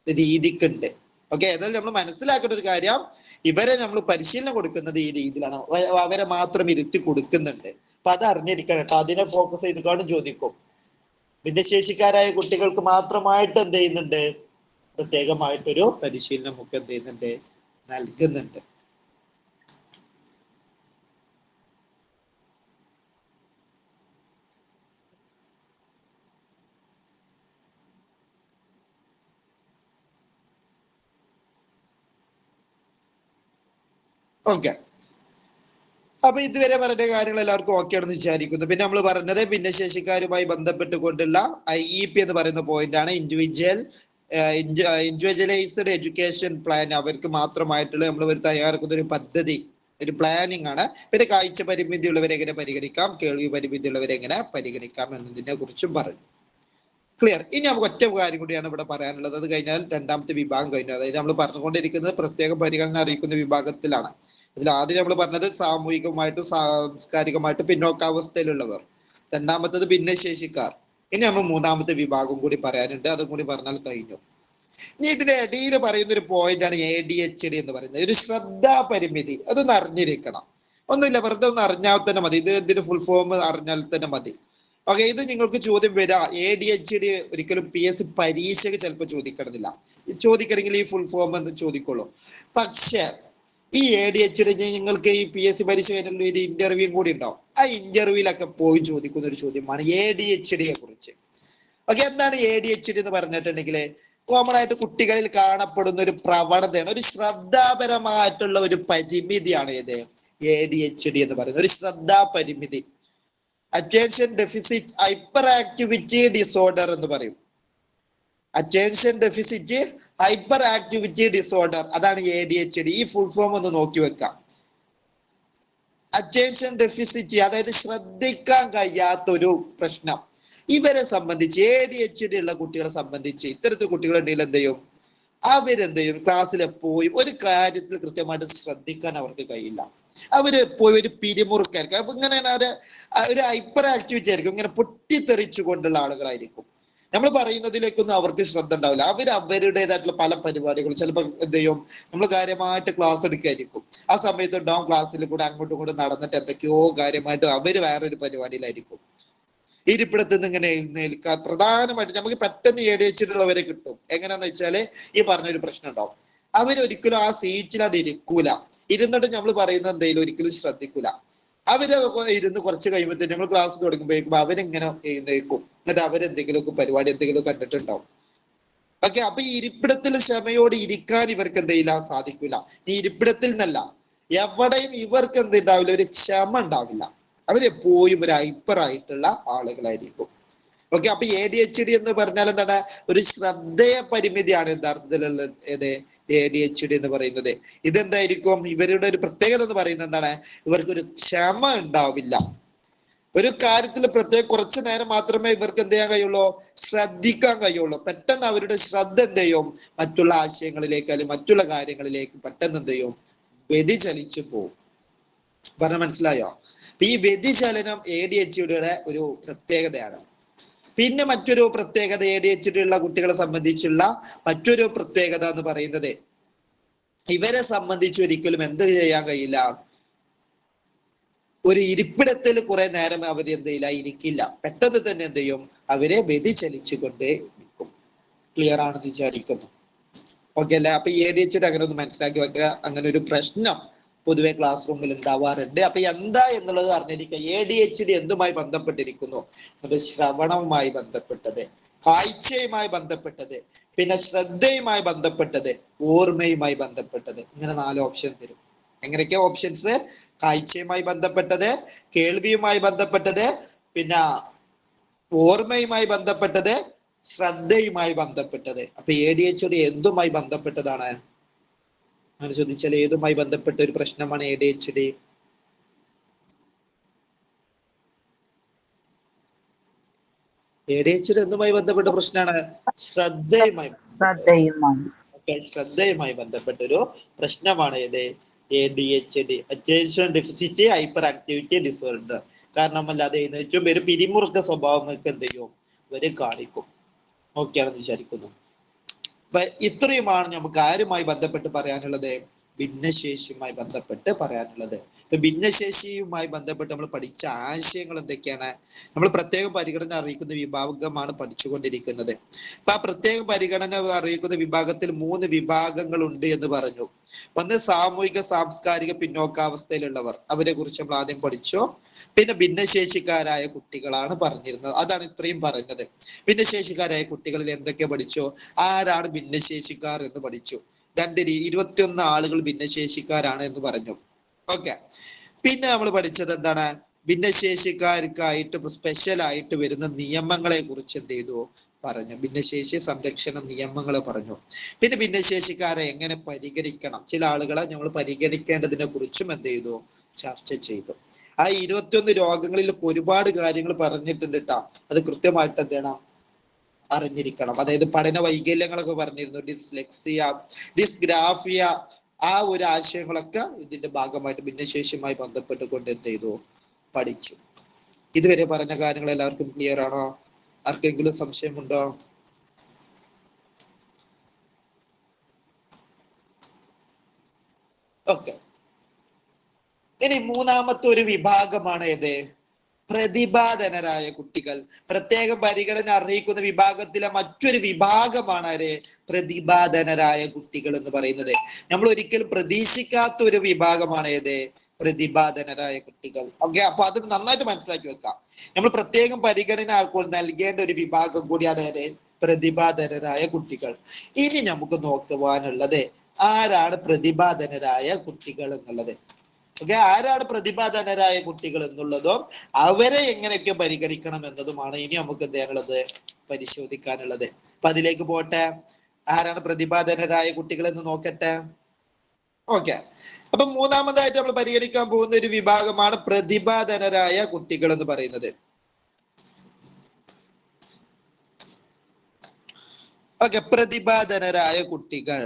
രീതിക്കുണ്ട്. ഓക്കെ. ഏതായാലും നമ്മൾ മനസ്സിലാക്കേണ്ട ഒരു കാര്യം, ഇവരെ നമ്മൾ പരിശീലനം കൊടുക്കുന്നത് ഈ രീതിയിലാണ്. അവരെ മാത്രം ഇരുത്തി കൊടുക്കുന്നുണ്ട്. അപ്പൊ അത് അറിഞ്ഞിരിക്കണം കേട്ടോ. അതിനെ ഫോക്കസ് ചെയ്തിട്ടാണ് ചോദിക്കും. ഭിന്നശേഷിക്കാരായ കുട്ടികൾക്ക് മാത്രമായിട്ട് എന്ത് ചെയ്യുന്നുണ്ട്, പ്രത്യേകമായിട്ടൊരു പരിശീലനം ഒക്കെ എന്ത് ചെയ്യുന്നുണ്ട്, നൽകുന്നുണ്ട്. ഓക്കെ. അപ്പൊ ഇതുവരെ പറഞ്ഞ കാര്യങ്ങൾ എല്ലാവർക്കും ഓക്കെ ആണെന്ന് വിചാരിക്കുന്നു. പിന്നെ നമ്മൾ പറഞ്ഞത് ഭിന്നശേഷിക്കാരുമായി ബന്ധപ്പെട്ടുകൊണ്ടുള്ള IEP എന്ന് പറയുന്ന പോയിന്റ് ആണ്. Individualised education plan. അവർക്ക് മാത്രമായിട്ടുള്ള നമ്മൾ തയ്യാറാക്കുന്ന ഒരു പദ്ധതി, ഒരു പ്ലാനിങ് ആണ്. പിന്നെ കാഴ്ച പരിമിതി ഉള്ളവരെ എങ്ങനെ പരിഗണിക്കാം, കേൾവി പരിമിതി ഉള്ളവരെ എങ്ങനെ പരിഗണിക്കാം എന്നതിനെ കുറിച്ചും പറഞ്ഞു. ക്ലിയർ. ഇനി നമുക്ക് ഒറ്റ കാര്യം കൂടിയാണ് ഇവിടെ പറയാനുള്ളത്. അത് കഴിഞ്ഞാൽ രണ്ടാമത്തെ വിഭാഗം കഴിഞ്ഞു. അതായത് നമ്മൾ പറഞ്ഞുകൊണ്ടിരിക്കുന്നത് പ്രത്യേക പരിഗണന അറിയിക്കുന്ന വിഭാഗത്തിലാണ്. അതിൽ ആദ്യം നമ്മൾ പറഞ്ഞത് സാമൂഹികമായിട്ടും സാംസ്കാരികമായിട്ടും പിന്നോക്കാവസ്ഥയിലുള്ളവർ, രണ്ടാമത്തത് ഭിന്നശേഷിക്കാർ. ഇനി നമ്മൾ മൂന്നാമത്തെ വിഭാഗം കൂടി പറയാനുണ്ട്, അതും കൂടി പറഞ്ഞാൽ കഴിഞ്ഞു. ഇനി ഇതിന്റെ ഇടയിൽ പറയുന്ന ഒരു പോയിന്റ് ആണ് ADHD എന്ന് പറയുന്നത്. ഒരു ശ്രദ്ധാ പരിമിതി, അതൊന്ന് അറിഞ്ഞിരിക്കണം. ഒന്നുമില്ല, വെറുതെ ഒന്ന് അറിഞ്ഞാൽ തന്നെ മതി. ഇത് ഇതിന്റെ ഫുൾ ഫോം അറിഞ്ഞാൽ തന്നെ മതി. ഓക്കെ, ഇത് നിങ്ങൾക്ക് ചോദ്യം വരാ. ADHD ഒരിക്കലും PSC പരീക്ഷയ്ക്ക് ചിലപ്പോൾ ചോദിക്കണമെന്നില്ല. ചോദിക്കണമെങ്കിൽ ഈ ഫുൾ ഫോം എന്ന് ചോദിക്കുള്ളൂ. പക്ഷെ ഈ ADHD നിങ്ങൾക്ക് ഈ PSC പരീക്ഷ കഴിഞ്ഞുള്ള ഒരു ഇന്റർവ്യൂ കൂടി ഉണ്ടാവും. ആ ഇന്റർവ്യൂവിലൊക്കെ പോയി ചോദിക്കുന്ന ഒരു ചോദ്യമാണ് ADHD കുറിച്ച്. ഓക്കെ, എന്താണ് ADHD എന്ന് പറഞ്ഞിട്ടുണ്ടെങ്കിൽ കോമൺ ആയിട്ട് കുട്ടികളിൽ കാണപ്പെടുന്ന ഒരു പ്രവണതയാണ്, ഒരു ശ്രദ്ധാപരമായിട്ടുള്ള ഒരു പരിമിതിയാണ് ഇത് ADHD എന്ന് പറയുന്നത്. ഒരു ശ്രദ്ധാ പരിമിതി, attention deficit hyperactivity disorder എന്ന് പറയും. Attention deficit hyperactivity disorder, അതാണ് ADHD. ഈ ഫുൾ ഫോം ഒന്ന് നോക്കി വെക്കാം. അറ്റൻഷൻ ഡെഫിസിറ്റ്, അതായത് ശ്രദ്ധിക്കാൻ കഴിയാത്തൊരു പ്രശ്നം. ഇവരെ സംബന്ധിച്ച് ADHD ഉള്ള കുട്ടികളെ സംബന്ധിച്ച് ഇത്തരത്തിൽ കുട്ടികളുണ്ടെങ്കിൽ എന്ത് ചെയ്യും, അവരെന്ത് ചെയ്യും, ക്ലാസ്സിൽ എപ്പോഴും ഒരു കാര്യത്തിൽ കൃത്യമായിട്ട് ശ്രദ്ധിക്കാൻ അവർക്ക് കഴിയില്ല. അവരെപ്പോഴും ഒരു പിരിമുറുക്കായിരിക്കും. അപ്പൊ ഇങ്ങനെ ഒരു ഹൈപ്പർ ആക്ടിവിറ്റി ആയിരിക്കും, ഇങ്ങനെ പൊട്ടിത്തെറിച്ചു കൊണ്ടുള്ള ആളുകളായിരിക്കും. നമ്മൾ പറയുന്നതിലേക്കൊന്നും അവർക്ക് ശ്രദ്ധ ഉണ്ടാവില്ല. അവരുടേതായിട്ടുള്ള പല പരിപാടികളും ചിലപ്പോൾ എന്ത് ചെയ്യും, നമ്മൾ കാര്യമായിട്ട് ക്ലാസ് എടുക്കായിരിക്കും. ആ സമയത്ത് ഉണ്ടാവും ക്ലാസ്സിൽ കൂടെ അങ്ങോട്ടും ഇങ്ങോട്ടും നടന്നിട്ട് എന്തൊക്കെയോ കാര്യമായിട്ട് അവര് വേറൊരു പരിപാടിയിലായിരിക്കും. ഇരിപ്പിടത്ത് നിന്ന് ഇങ്ങനെ എഴുന്നേൽക്കുക. പ്രധാനമായിട്ട് നമുക്ക് പെട്ടെന്ന് ADHD ഉള്ളവരെ കിട്ടും. എങ്ങനെയാന്ന് വെച്ചാല് ഈ പറഞ്ഞൊരു പ്രശ്നം ഉണ്ടാവും. അവരൊരിക്കലും ആ സീറ്റിലത് ഇരിക്കൂല. ഇരുന്നിട്ട് നമ്മൾ പറയുന്നത് എന്തെങ്കിലും ഒരിക്കലും ശ്രദ്ധിക്കൂല. അവര് ഇരുന്ന് കുറച്ച് കഴിയുമ്പോഴത്തേക്കും നമ്മൾ ക്ലാസ് തുടങ്ങുമ്പോഴേക്കും അവരിങ്ങനെ എഴുന്നേൽക്കും. എന്നിട്ട് അവരെന്തെങ്കിലുമൊക്കെ പരിപാടി എന്തെങ്കിലും കണ്ടിട്ടുണ്ടാവും. ഓക്കെ, അപ്പൊ ഈ ഇരിപ്പിടത്തിൽ ക്ഷമയോട് ഇരിക്കാൻ ഇവർക്ക് എന്തെയില്ല, സാധിക്കില്ല. ഈ ഇരിപ്പിടത്തിൽ നിന്നല്ല, എവിടെയും ഇവർക്ക് എന്തുണ്ടാവില്ല, ഒരു ക്ഷമ ഉണ്ടാവില്ല. അവരെപ്പോഴും ഒരു ഹൈപ്പറായിട്ടുള്ള ആളുകളായിരിക്കും. ഓക്കെ, അപ്പൊ ADHD എന്ന് പറഞ്ഞാൽ എന്താണ്, ഒരു ശ്രദ്ധേയ പരിമിതിയാണ് യഥാർത്ഥത്തിലുള്ള ADHD എന്ന് പറയുന്നത്. ഇതെന്തായിരിക്കും, ഇവരുടെ ഒരു പ്രത്യേകത എന്ന് പറയുന്നത് എന്താണ്, ഇവർക്കൊരു ക്ഷമ ഉണ്ടാവില്ല. ഒരു കാര്യത്തിൽ പ്രത്യേക കുറച്ചു നേരം മാത്രമേ ഇവർക്ക് എന്ത് ചെയ്യാൻ കഴിയുള്ളൂ, ശ്രദ്ധിക്കാൻ കഴിയുള്ളൂ. പെട്ടെന്ന് അവരുടെ ശ്രദ്ധ എന്ത് ചെയ്യും, മറ്റുള്ള ആശയങ്ങളിലേക്ക് അല്ലെങ്കിൽ മറ്റുള്ള കാര്യങ്ങളിലേക്ക് പെട്ടെന്ന് എന്ത് ചെയ്യും, വ്യതിചലിച്ചു പോകും. പറഞ്ഞ മനസ്സിലായോ? ഈ വ്യതിചലനം ADHDയുടെ ഒരു പ്രത്യേകതയാണ്. പിന്നെ മറ്റൊരു പ്രത്യേകത ADHD ഉള്ള കുട്ടികളെ സംബന്ധിച്ചുള്ള മറ്റൊരു പ്രത്യേകത എന്ന് പറയുന്നത്, ഇവരെ സംബന്ധിച്ച് ഒരിക്കലും എന്ത് ചെയ്യാൻ കഴിയില്ല, ഒരു ഇരിപ്പിടത്തിൽ കുറെ നേരം അവർ എന്ത് ചെയ്യില്ല, ഇരിക്കില്ല. പെട്ടെന്ന് തന്നെ എന്ത് ചെയ്യും, അവരെ വ്യതിചലിച്ചു കൊണ്ടേ നിൽക്കും. ക്ലിയർ ആണെന്ന് വിചാരിക്കുന്നു. ഓക്കെ അല്ലെ? അപ്പൊ ADHD അങ്ങനെ ഒന്ന് മനസ്സിലാക്കി വെക്കുക. അങ്ങനെ ഒരു പ്രശ്നം പൊതുവെ ക്ലാസ് റൂമിൽ ഉണ്ടാവാറുണ്ട്. അപ്പൊ എന്താ എന്നുള്ളത് അറിഞ്ഞിരിക്കുക. ADHD എന്തുമായി ബന്ധപ്പെട്ടിരിക്കുന്നു? അത് ശ്രവണവുമായി ബന്ധപ്പെട്ടത്, കാഴ്ചയുമായി ബന്ധപ്പെട്ടത്, പിന്നെ ശ്രദ്ധയുമായി ബന്ധപ്പെട്ടത്, ഓർമ്മയുമായി ബന്ധപ്പെട്ടത്. ഇങ്ങനെ 4 ഓപ്ഷൻ തരും. എങ്ങനെയൊക്കെയാ ഓപ്ഷൻസ്? കാഴ്ചയുമായി ബന്ധപ്പെട്ടത്, കേൾവിയുമായി ബന്ധപ്പെട്ടത്, പിന്നെ ഓർമ്മയുമായി ബന്ധപ്പെട്ടത്, ശ്രദ്ധയുമായി ബന്ധപ്പെട്ടത്. അപ്പൊ ADHD എന്തുമായി ബന്ധപ്പെട്ടതാണ്? അങ്ങനെ ചോദിച്ചാൽ ഏതുമായി ബന്ധപ്പെട്ട ഒരു പ്രശ്നമാണ് ADHD? ADHD എന്തുമായി ബന്ധപ്പെട്ട പ്രശ്നമാണ്? ശ്രദ്ധയുമായി ശ്രദ്ധയുമായി ബന്ധപ്പെട്ട ഒരു പ്രശ്നമാണ് ഏത്? ADHD, attention deficit hyperactivity disorder. കാരണമല്ലാതെ ഏറ്റവും ഒരു പിരിമുറുക്ക സ്വഭാവം എന്ത് ചെയ്യും, ഇവര് കാണിക്കും. ഓക്കെയാണെന്ന് വിചാരിക്കുന്നു. അപ്പൊ ഇത്രയുമാണ് നമുക്ക് ആരുമായി ബന്ധപ്പെട്ട് പറയാനുള്ളത്, ഭിന്നശേഷിയുമായി ബന്ധപ്പെട്ട് പറയാനുള്ളത്. ഭിന്നശേഷിയുമായി ബന്ധപ്പെട്ട് നമ്മൾ പഠിച്ച ആശയങ്ങൾ എന്തൊക്കെയാണ്? നമ്മൾ പ്രത്യേകം പരിഗണന അറിയിക്കുന്ന വിഭാഗമാണ് പഠിച്ചുകൊണ്ടിരിക്കുന്നത്. അപ്പൊ ആ പ്രത്യേക പരിഗണന അറിയിക്കുന്ന വിഭാഗത്തിൽ 3 വിഭാഗങ്ങൾ ഉണ്ട് എന്ന് പറഞ്ഞു. ഒന്ന് സാമൂഹിക സാംസ്കാരിക പിന്നോക്കാവസ്ഥയിലുള്ളവർ, അവരെ കുറിച്ച് നമ്മൾ ആദ്യം പഠിച്ചു. പിന്നെ ഭിന്നശേഷിക്കാരായ കുട്ടികളാണ് പറഞ്ഞിരുന്നത്, അതാണ് ഇത്രയും പറഞ്ഞത്. ഭിന്നശേഷിക്കാരായ കുട്ടികളിൽ എന്തൊക്കെ പഠിച്ചു? ആരാണ് ഭിന്നശേഷിക്കാർ എന്ന് പഠിച്ചു. 21 ആളുകൾ ഭിന്നശേഷിക്കാരാണ് എന്ന് പറഞ്ഞു. ഓക്കെ, പിന്നെ നമ്മൾ പഠിച്ചത് എന്താണ്? ഭിന്നശേഷിക്കാർക്കായിട്ട് സ്പെഷ്യൽ ആയിട്ട് വരുന്ന നിയമങ്ങളെ കുറിച്ച് എന്ത് ചെയ്തു, പറഞ്ഞു. ഭിന്നശേഷി സംരക്ഷണ നിയമങ്ങൾ പറഞ്ഞു. പിന്നെ ഭിന്നശേഷിക്കാരെ എങ്ങനെ പരിഗണിക്കണം, ചില ആളുകളെ നമ്മൾ പരിഗണിക്കേണ്ടതിനെ കുറിച്ചും എന്ത് ചെയ്തു, ചർച്ച ചെയ്തു. ആ 21 രോഗങ്ങളിൽ ഒരുപാട് കാര്യങ്ങൾ പറഞ്ഞിട്ടുണ്ട് കേട്ടോ. അത് കൃത്യമായിട്ട് എന്ത് ചെയ്യണം, അറിഞ്ഞിരിക്കണം. അതായത് പഠന വൈകല്യങ്ങളൊക്കെ പറഞ്ഞിരുന്നു, ഡിസ്ലെക്സിയ, ഡിസ്ഗ്രാഫിയ, ആ ഒരു ആശയങ്ങളൊക്കെ ഇതിന്റെ ഭാഗമായിട്ട് ഭിന്നശേഷിയുമായി ബന്ധപ്പെട്ടുകൊണ്ട് എന്ത് ചെയ്തു, പഠിച്ചു. ഇതുവരെ പറഞ്ഞ കാര്യങ്ങൾ എല്ലാവർക്കും ക്ലിയർ ആണോ? ആർക്കെങ്കിലും സംശയമുണ്ടോ? ഓക്കെ. ഇനി മൂന്നാമത്തെ ഒരു വിഭാഗമാണ് ഏത്? പ്രതിഭാധനരായ കുട്ടികൾ. പ്രത്യേക പരിഗണന അർഹിക്കുന്ന വിഭാഗത്തിലെ മറ്റൊരു വിഭാഗമാണ് ആര്? പ്രതിഭാധനരായ കുട്ടികൾ എന്ന് പറയുന്നത്. നമ്മൾ ഒരിക്കലും പ്രതീക്ഷിക്കാത്ത ഒരു വിഭാഗമാണ് ഏത്? പ്രതിഭാധനരായ കുട്ടികൾ. ഓക്കെ, അപ്പൊ അത് നന്നായിട്ട് മനസ്സിലാക്കി വെക്കാം. നമ്മൾ പ്രത്യേകം പരിഗണന നൽകേണ്ട ഒരു വിഭാഗം കൂടിയാണ് ഏത്? പ്രതിഭാധനരായ കുട്ടികൾ. ഇനി നമുക്ക് നോക്കുവാനുള്ളത് ആരാണ് പ്രതിഭാധനരായ കുട്ടികൾ എന്നുള്ളത്. ഓക്കെ, ആരാണ് പ്രതിഭാധനരായ കുട്ടികൾ എന്നുള്ളതും അവരെ എങ്ങനെയൊക്കെ പരിഗണിക്കണം എന്നതുമാണ് ഇനി നമുക്ക് എന്ത് ചെയ്യാനുള്ളത്, പരിശോധിക്കാനുള്ളത്. അപ്പൊ അതിലേക്ക് പോട്ടെ. ആരാണ് പ്രതിഭാധനരായ കുട്ടികൾ എന്ന് നോക്കട്ടെ. ഓക്കെ, അപ്പൊ മൂന്നാമതായിട്ട് നമ്മൾ പരിഗണിക്കാൻ പോകുന്ന ഒരു വിഭാഗമാണ് പ്രതിഭാധനരായ കുട്ടികൾ എന്ന് പറയുന്നത്. ഓക്കെ, പ്രതിഭാധനരായ കുട്ടികൾ.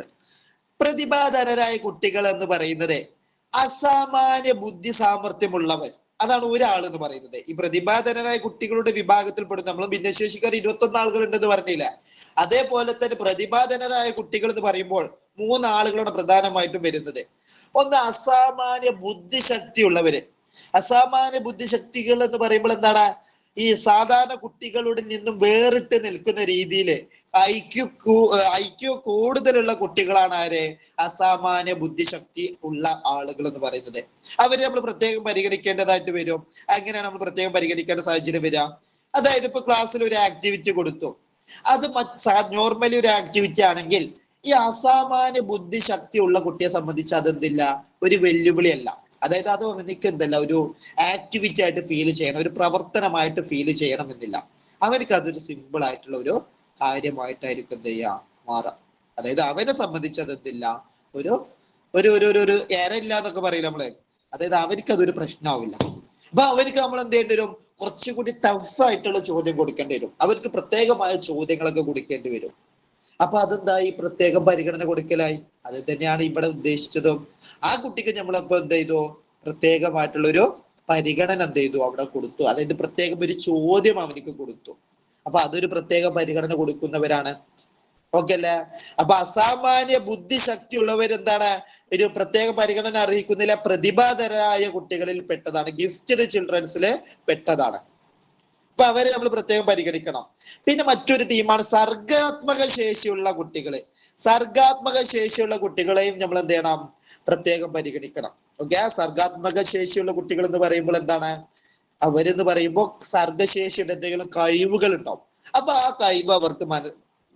പ്രതിഭാധനരായ കുട്ടികൾ എന്ന് പറയുന്നത് അസാമാന്യ ബുദ്ധി സാമർഥ്യമുള്ളവർ, അതാണ് ഒരാൾ എന്ന് പറയുന്നത്. ഈ പ്രതിഭാധനരായ കുട്ടികളുടെ വിഭാഗത്തിൽ പെടുന്ന, നമ്മൾ ഭിന്നശേഷിക്കാർ 21 ആളുകൾ ഉണ്ടെന്ന് പറഞ്ഞില്ല, അതേപോലെ തന്നെ പ്രതിഭാധനരായ കുട്ടികൾ എന്ന് പറയുമ്പോൾ 3 ആളുകളാണ് പ്രധാനമായിട്ടും വരുന്നത്. ഒന്ന് അസാമാന്യ ബുദ്ധിശക്തി ഉള്ളവര്. അസാമാന്യ ബുദ്ധിശക്തികൾ എന്ന് പറയുമ്പോൾ എന്താണ്? ഈ സാധാരണ കുട്ടികളുടെ നിന്നും വേറിട്ട് നിൽക്കുന്ന രീതിയിൽ ഐക്യു കൂടുതലുള്ള കുട്ടികളാണ് ആര്? അസാമാന്യ ബുദ്ധിശക്തി ഉള്ള ആളുകൾ എന്ന് പറയുന്നത്. അവരെ നമ്മൾ പ്രത്യേകം പരിഗണിക്കേണ്ടതായിട്ട് വരും. അങ്ങനെയാണ് നമ്മൾ പ്രത്യേകം പരിഗണിക്കേണ്ട സാഹചര്യം വരിക. അതായത് ഇപ്പൊ ക്ലാസ്സിൽ ഒരു ആക്ടിവിറ്റി കൊടുത്തു, അത് നോർമലി ഒരു ആക്ടിവിറ്റി ആണെങ്കിൽ ഈ അസാമാന്യ ബുദ്ധിശക്തി ഉള്ള കുട്ടിയെ സംബന്ധിച്ച് അതെന്തില്ല, ഒരു വെല്ലുവിളിയല്ല. അതായത് അത് അവനിക്ക് എന്തല്ല, ഒരു ആക്ടിവിറ്റി ആയിട്ട് ഫീൽ ചെയ്യണം, ഒരു പ്രവർത്തനമായിട്ട് ഫീൽ ചെയ്യണം എന്നില്ല. അവനക്ക് അതൊരു സിമ്പിൾ ആയിട്ടുള്ള ഒരു കാര്യമായിട്ടായിരിക്കും എന്ത് ചെയ്യുക, മാറാം. അതായത് അവനെ സംബന്ധിച്ച് അതെന്തില്ല, ഒരു ഒരു ഒരു ഒരു എരയില്ല എന്നൊക്കെ പറയില്ല നമ്മള്. അതായത് അവർക്ക് അതൊരു പ്രശ്നമാവില്ല. അപ്പൊ അവർക്ക് നമ്മൾ എന്ത് ചെയ്യേണ്ടി വരും, കുറച്ചുകൂടി ടഫ് ആയിട്ടുള്ള ചോദ്യം കൊടുക്കേണ്ടി വരും. അവർക്ക് പ്രത്യേകമായ ചോദ്യങ്ങളൊക്കെ കൊടുക്കേണ്ടി വരും. അപ്പൊ അതെന്തായി, പ്രത്യേകം പരിഗണന കൊടുക്കലായി. അത് തന്നെയാണ് ഇവിടെ ഉദ്ദേശിച്ചതും. ആ കുട്ടിക്ക് നമ്മളപ്പോ എന്ത് ചെയ്തു, പ്രത്യേകമായിട്ടുള്ളൊരു പരിഗണന എന്ത് ചെയ്തു, അവിടെ കൊടുത്തു. അതായത് പ്രത്യേകം ഒരു ചോദ്യം അവനിക്ക് കൊടുത്തു. അപ്പൊ അതൊരു പ്രത്യേക പരിഗണന കൊടുക്കുന്നവരാണ്. ഓക്കെ അല്ലേ? അപ്പൊ അസാമാന്യ ബുദ്ധിശക്തി ഉള്ളവർ എന്താണ്, ഒരു പ്രത്യേക പരിഗണന അർഹിക്കുന്നില്ല, പ്രതിഭാധരായ കുട്ടികളിൽ പെട്ടതാണ്, ഗിഫ്റ്റഡ് ചിൽഡ്രൻസിലെ പെട്ടതാണ്. അപ്പൊ അവരെ നമ്മൾ പ്രത്യേകം പരിഗണിക്കണം. പിന്നെ മറ്റൊരു ടീമാണ് സർഗാത്മക ശേഷിയുള്ള കുട്ടികള്. സർഗാത്മക ശേഷിയുള്ള കുട്ടികളെയും നമ്മൾ എന്ത് ചെയ്യണം, പ്രത്യേകം പരിഗണിക്കണം. ഓക്കെ, സർഗാത്മക ശേഷിയുള്ള കുട്ടികൾ എന്ന് പറയുമ്പോൾ എന്താണ്, അവരെന്ന് പറയുമ്പോൾ സർഗശേഷിയുടെ എന്തെങ്കിലും കഴിവുകൾ ഉണ്ടാവും. അപ്പൊ ആ കഴിവ് അവർക്ക്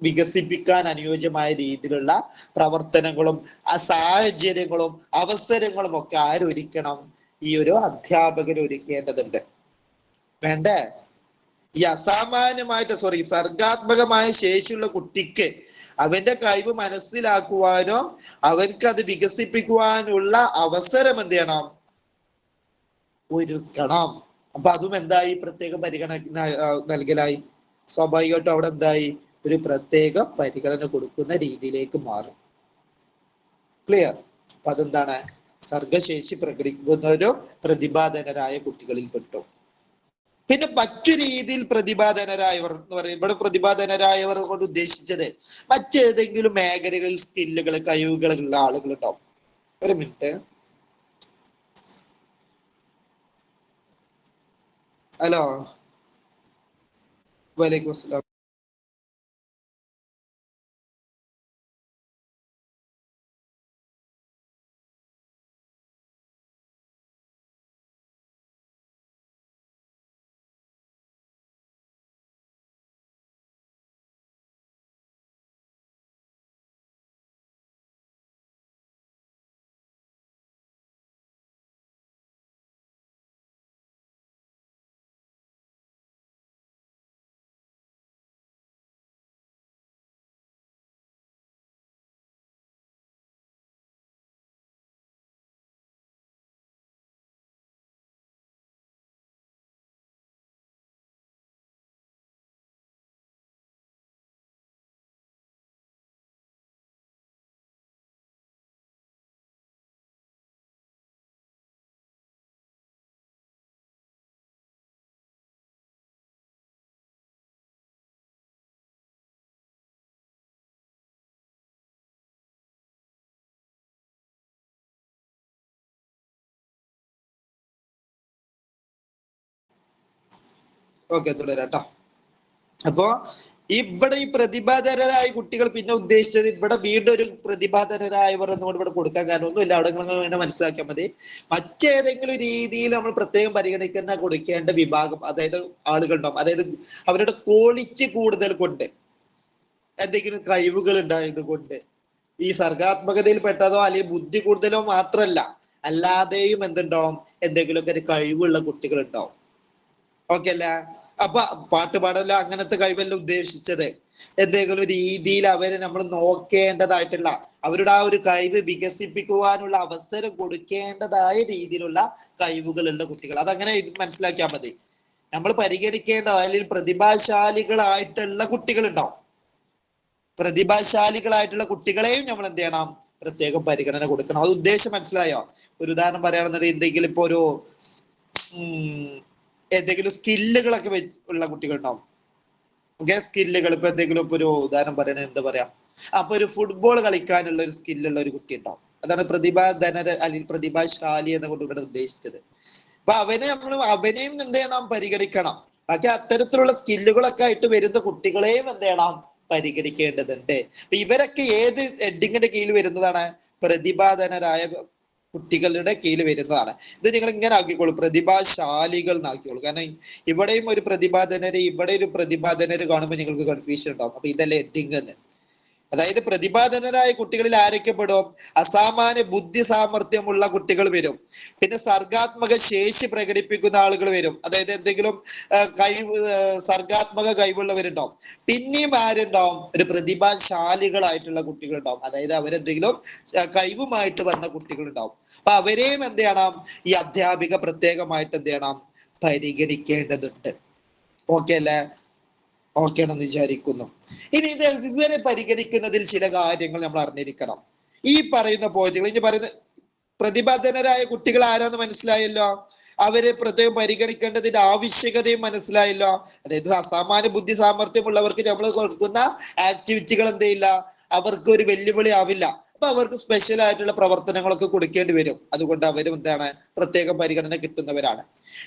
വികസിപ്പിക്കാൻ അനുയോജ്യമായ രീതിയിലുള്ള പ്രവർത്തനങ്ങളും ആ സാഹചര്യങ്ങളും അവസരങ്ങളും ഒക്കെ ആരൊരുക്കണം, ഈ ഒരു അധ്യാപകർ ഒരുക്കേണ്ടതുണ്ട്. വേണ്ടേ? ഈ സർഗാത്മകമായ ശേഷിയുള്ള കുട്ടിക്ക് അവന്റെ കഴിവ് മനസ്സിലാക്കുവാനോ അവർക്ക് അത് വികസിപ്പിക്കുവാനുള്ള അവസരം എന്ത് ചെയ്യണം, ഒരുക്കണം. അപ്പൊ അതും എന്തായി, പ്രത്യേക പരിഗണന നൽകലായി. സ്വാഭാവികമായിട്ടും അവിടെ എന്തായി, ഒരു പ്രത്യേക പരിഗണന കൊടുക്കുന്ന രീതിയിലേക്ക് മാറും. ക്ലിയർ? അപ്പൊ അതെന്താണ്, സർഗശേഷി പ്രകടിപ്പിക്കുന്നവരോ പ്രതിഭാധനരായ കുട്ടികളിൽ പെട്ടു. പിന്നെ മറ്റു രീതിയിൽ പ്രതിഭാധനരായവർ എന്ന് പറയും, ഇവിടെ പ്രതിഭാധനരായവർ കൊണ്ട് ഉദ്ദേശിച്ചത് മറ്റേതെങ്കിലും മേഖലകളിൽ സ്കില്ലുകൾ, കഴിവുകൾ ഉള്ള ആളുകൾ ഉണ്ടാവും. ഒരു മിനിറ്റ്. ഹലോ, വലൈക്കും അസ്സലാം. ഓക്കെ, തുടരാട്ടോ. അപ്പോ ഇവിടെ ഈ പ്രതിഭാധനരായ കുട്ടികൾ പിന്നെ ഉദ്ദേശിച്ചത് ഇവിടെ വീണ്ടും ഒരു പ്രതിഭാധനരായവർ എന്നുകൊണ്ട് ഇവിടെ കൊടുക്കാൻ കാരണം ഒന്നുമില്ല. അവിടെ നിങ്ങൾ വേണ്ട മനസ്സിലാക്കിയാൽ മതി. മറ്റേതെങ്കിലും രീതിയിൽ നമ്മൾ പ്രത്യേകം പരിഗണിക്കുന്ന കൊടുക്കേണ്ട വിഭാഗം, അതായത് ആളുകൾ ഉണ്ടാവും. അതായത് അവരുടെ ക്വാളിറ്റി കൂടുതൽ കൊണ്ട്, എന്തെങ്കിലും കഴിവുകൾ ഉണ്ടായത് കൊണ്ട്, ഈ സർഗാത്മകതയിൽ പെട്ടതോ അല്ലെങ്കിൽ ബുദ്ധി കൂടുതലോ മാത്രല്ല, അല്ലാതെയും എന്തുണ്ടാവും, എന്തെങ്കിലുമൊക്കെ ഒരു കഴിവുള്ള കുട്ടികൾ ഉണ്ടാവും. ഓക്കെ അല്ല? അപ്പൊ പാട്ട് പാടല്ല അങ്ങനത്തെ കഴിവല്ല ഉദ്ദേശിച്ചത്. എന്തെങ്കിലും രീതിയിൽ അവരെ നമ്മൾ നോക്കേണ്ടതായിട്ടുള്ള, അവരുടെ ആ ഒരു കഴിവ് വികസിപ്പിക്കുവാനുള്ള അവസരം കൊടുക്കേണ്ടതായ രീതിയിലുള്ള കഴിവുകളുള്ള കുട്ടികൾ, അതങ്ങനെ മനസ്സിലാക്കിയാൽ മതി. നമ്മൾ പരിഗണിക്കേണ്ട അല്ലെങ്കിൽ പ്രതിഭാശാലികളായിട്ടുള്ള കുട്ടികൾ ഉണ്ടാവും. പ്രതിഭാശാലികളായിട്ടുള്ള കുട്ടികളെയും നമ്മൾ എന്ത് ചെയ്യണം, പ്രത്യേകം പരിഗണന കൊടുക്കണം. അത് ഉദ്ദേശം മനസ്സിലായോ? ഒരു ഉദാഹരണം പറയുകയാണെന്നുണ്ടെങ്കിൽ ഇപ്പൊ ഒരു എന്തെങ്കിലും സ്കില്ലുകളൊക്കെ ഉള്ള കുട്ടികൾ ഉണ്ടാവും. ഓക്കെ, സ്കില്ലുകൾ ഇപ്പൊ എന്തെങ്കിലും ഇപ്പൊ ഒരു ഉദാഹരണം പറയണ എന്താ പറയാ, അപ്പൊ ഒരു ഫുട്ബോൾ കളിക്കാനുള്ള ഒരു സ്കില്ലുള്ള ഒരു കുട്ടി ഉണ്ടാവും. അതാണ് പ്രതിഭാധനര അല്ലെങ്കിൽ പ്രതിഭാശാലി എന്ന കൊണ്ട് ഇവിടെ ഉദ്ദേശിച്ചത്. അപ്പൊ അവനെയും എന്ത് ചെയ്യണം, പരിഗണിക്കണം. ബാക്കി അത്തരത്തിലുള്ള സ്കില്ലുകളൊക്കെ ആയിട്ട് വരുന്ന കുട്ടികളെയും എന്ത് ചെയ്യണം, പരിഗണിക്കേണ്ടതുണ്ട്. അപ്പൊ ഇവരൊക്കെ ഏത് ഹെഡിങ്ങിന്റെ കീഴിൽ വരുന്നതാണ്? പ്രതിഭാധനരായ കുട്ടികളുടെ കീഴിൽ വരുന്നതാണ്. ഇത് നിങ്ങൾ ഇങ്ങനെ ആക്കിക്കോളൂ, പ്രതിഭാശാലികൾ എന്നാക്കിക്കോളൂ. കാരണം ഇവിടെയും ഒരു പ്രതിഭാധനര്, ഇവിടെ ഒരു പ്രതിഭാധനര് കാണുമ്പോൾ നിങ്ങൾക്ക് കൺഫ്യൂഷൻ ഉണ്ടാവും. അപ്പൊ ഇതല്ലേ ഹെഡിങ് എന്ന്. അതായത് പ്രതിഭാധനരായ കുട്ടികളിൽ ആരൊക്കെ പെടും? അസാമാന്യ ബുദ്ധി സാമർഥ്യമുള്ള കുട്ടികൾ വരും. പിന്നെ സർഗാത്മക ശേഷി പ്രകടിപ്പിക്കുന്ന ആളുകൾ വരും. അതായത് എന്തെങ്കിലും കഴിവ്, സർഗാത്മക കഴിവുള്ളവരുണ്ടാവും. പിന്നെയും ആരുണ്ടാവും? ഒരു പ്രതിഭാശാലികളായിട്ടുള്ള കുട്ടികൾ ഉണ്ടാവും. അതായത് അവരെന്തെങ്കിലും കഴിവുമായിട്ട് വന്ന കുട്ടികൾ ഉണ്ടാവും. അപ്പൊ അവരെയും എന്ത് ചെയ്യണം, ഈ അധ്യാപിക പ്രത്യേകമായിട്ട് എന്ത് ചെയ്യണം, പരിഗണിക്കേണ്ടതുണ്ട്. ഓക്കെ അല്ലേ? ഓക്കെ ആണെന്ന് വിചാരിക്കുന്നു. ഇനി ഇവരെ പരിഗണിക്കുന്നതിൽ ചില കാര്യങ്ങൾ നമ്മൾ അറിഞ്ഞിരിക്കണം. ഈ പറയുന്ന പോയിന്റുകൾ, ഇനി പറയുന്ന പ്രതിഭാധനരായ കുട്ടികൾ ആരാന്ന് മനസ്സിലായല്ലോ. അവരെ പ്രത്യേകം പരിഗണിക്കേണ്ടതിന്റെ ആവശ്യകതയും മനസ്സിലായല്ലോ. അതായത് അസാമാന്യ ബുദ്ധി സാമർഥ്യമുള്ളവർക്ക് നമ്മൾ കൊടുക്കുന്ന ആക്ടിവിറ്റികൾ എന്ത് ചെയ്യില്ല, അവർക്ക് ഒരു വെല്ലുവിളി ആവില്ല. അപ്പൊ അവർക്ക് സ്പെഷ്യൽ ആയിട്ടുള്ള പ്രവർത്തനങ്ങളൊക്കെ കൊടുക്കേണ്ടി വരും. അതുകൊണ്ട് അവരും എന്താണ്, പ്രത്യേകം പരിഗണന കിട്ടുന്നവരാണ്.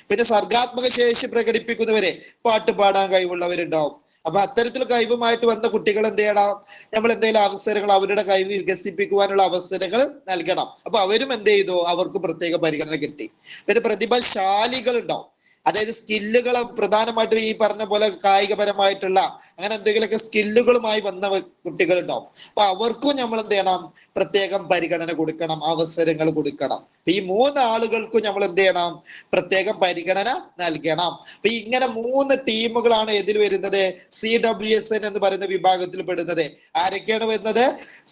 പിന്നെ സർഗാത്മക ശേഷി പ്രകടിപ്പിക്കുന്നവരെ, പാട്ട് പാടാൻ കഴിവുള്ളവരുണ്ടാവും. അപ്പൊ അത്തരത്തിൽ കഴിവുമായിട്ട് വന്ന കുട്ടികൾ എന്ത് ചെയ്യണം, നമ്മൾ എന്തെങ്കിലും അവസരങ്ങൾ, അവരുടെ കഴിവ് വികസിപ്പിക്കുവാനുള്ള അവസരങ്ങൾ നൽകണം. അപ്പൊ അവരും എന്ത് ചെയ്തു, അവർക്ക് പ്രത്യേക പരിഗണന കിട്ടി. പിന്നെ പ്രതിഭാശാലികൾ ഉണ്ടാവും. അതായത് സ്കില്ലുകൾ പ്രധാനമായിട്ടും ഈ പറഞ്ഞ പോലെ കായികപരമായിട്ടുള്ള അങ്ങനെ എന്തെങ്കിലുമൊക്കെ സ്കില്ലുകളുമായി വന്ന കുട്ടികൾ ഉണ്ടാവും. അപ്പൊ അവർക്കും നമ്മൾ എന്ത് ചെയ്യണം, പ്രത്യേകം പരിഗണന കൊടുക്കണം, അവസരങ്ങൾ കൊടുക്കണം. ഈ മൂന്നാളുകൾക്കും നമ്മൾ എന്ത് ചെയ്യണം, പ്രത്യേകം പരിഗണന നൽകണം. അപ്പൊ ഇങ്ങനെ 3 ടീമുകളാണ് ഇതിൽ വരുന്നത്, CWSN എന്ന് പറയുന്ന വിഭാഗത്തിൽ പെടുന്നത്. ആരൊക്കെയാണ് വരുന്നത്?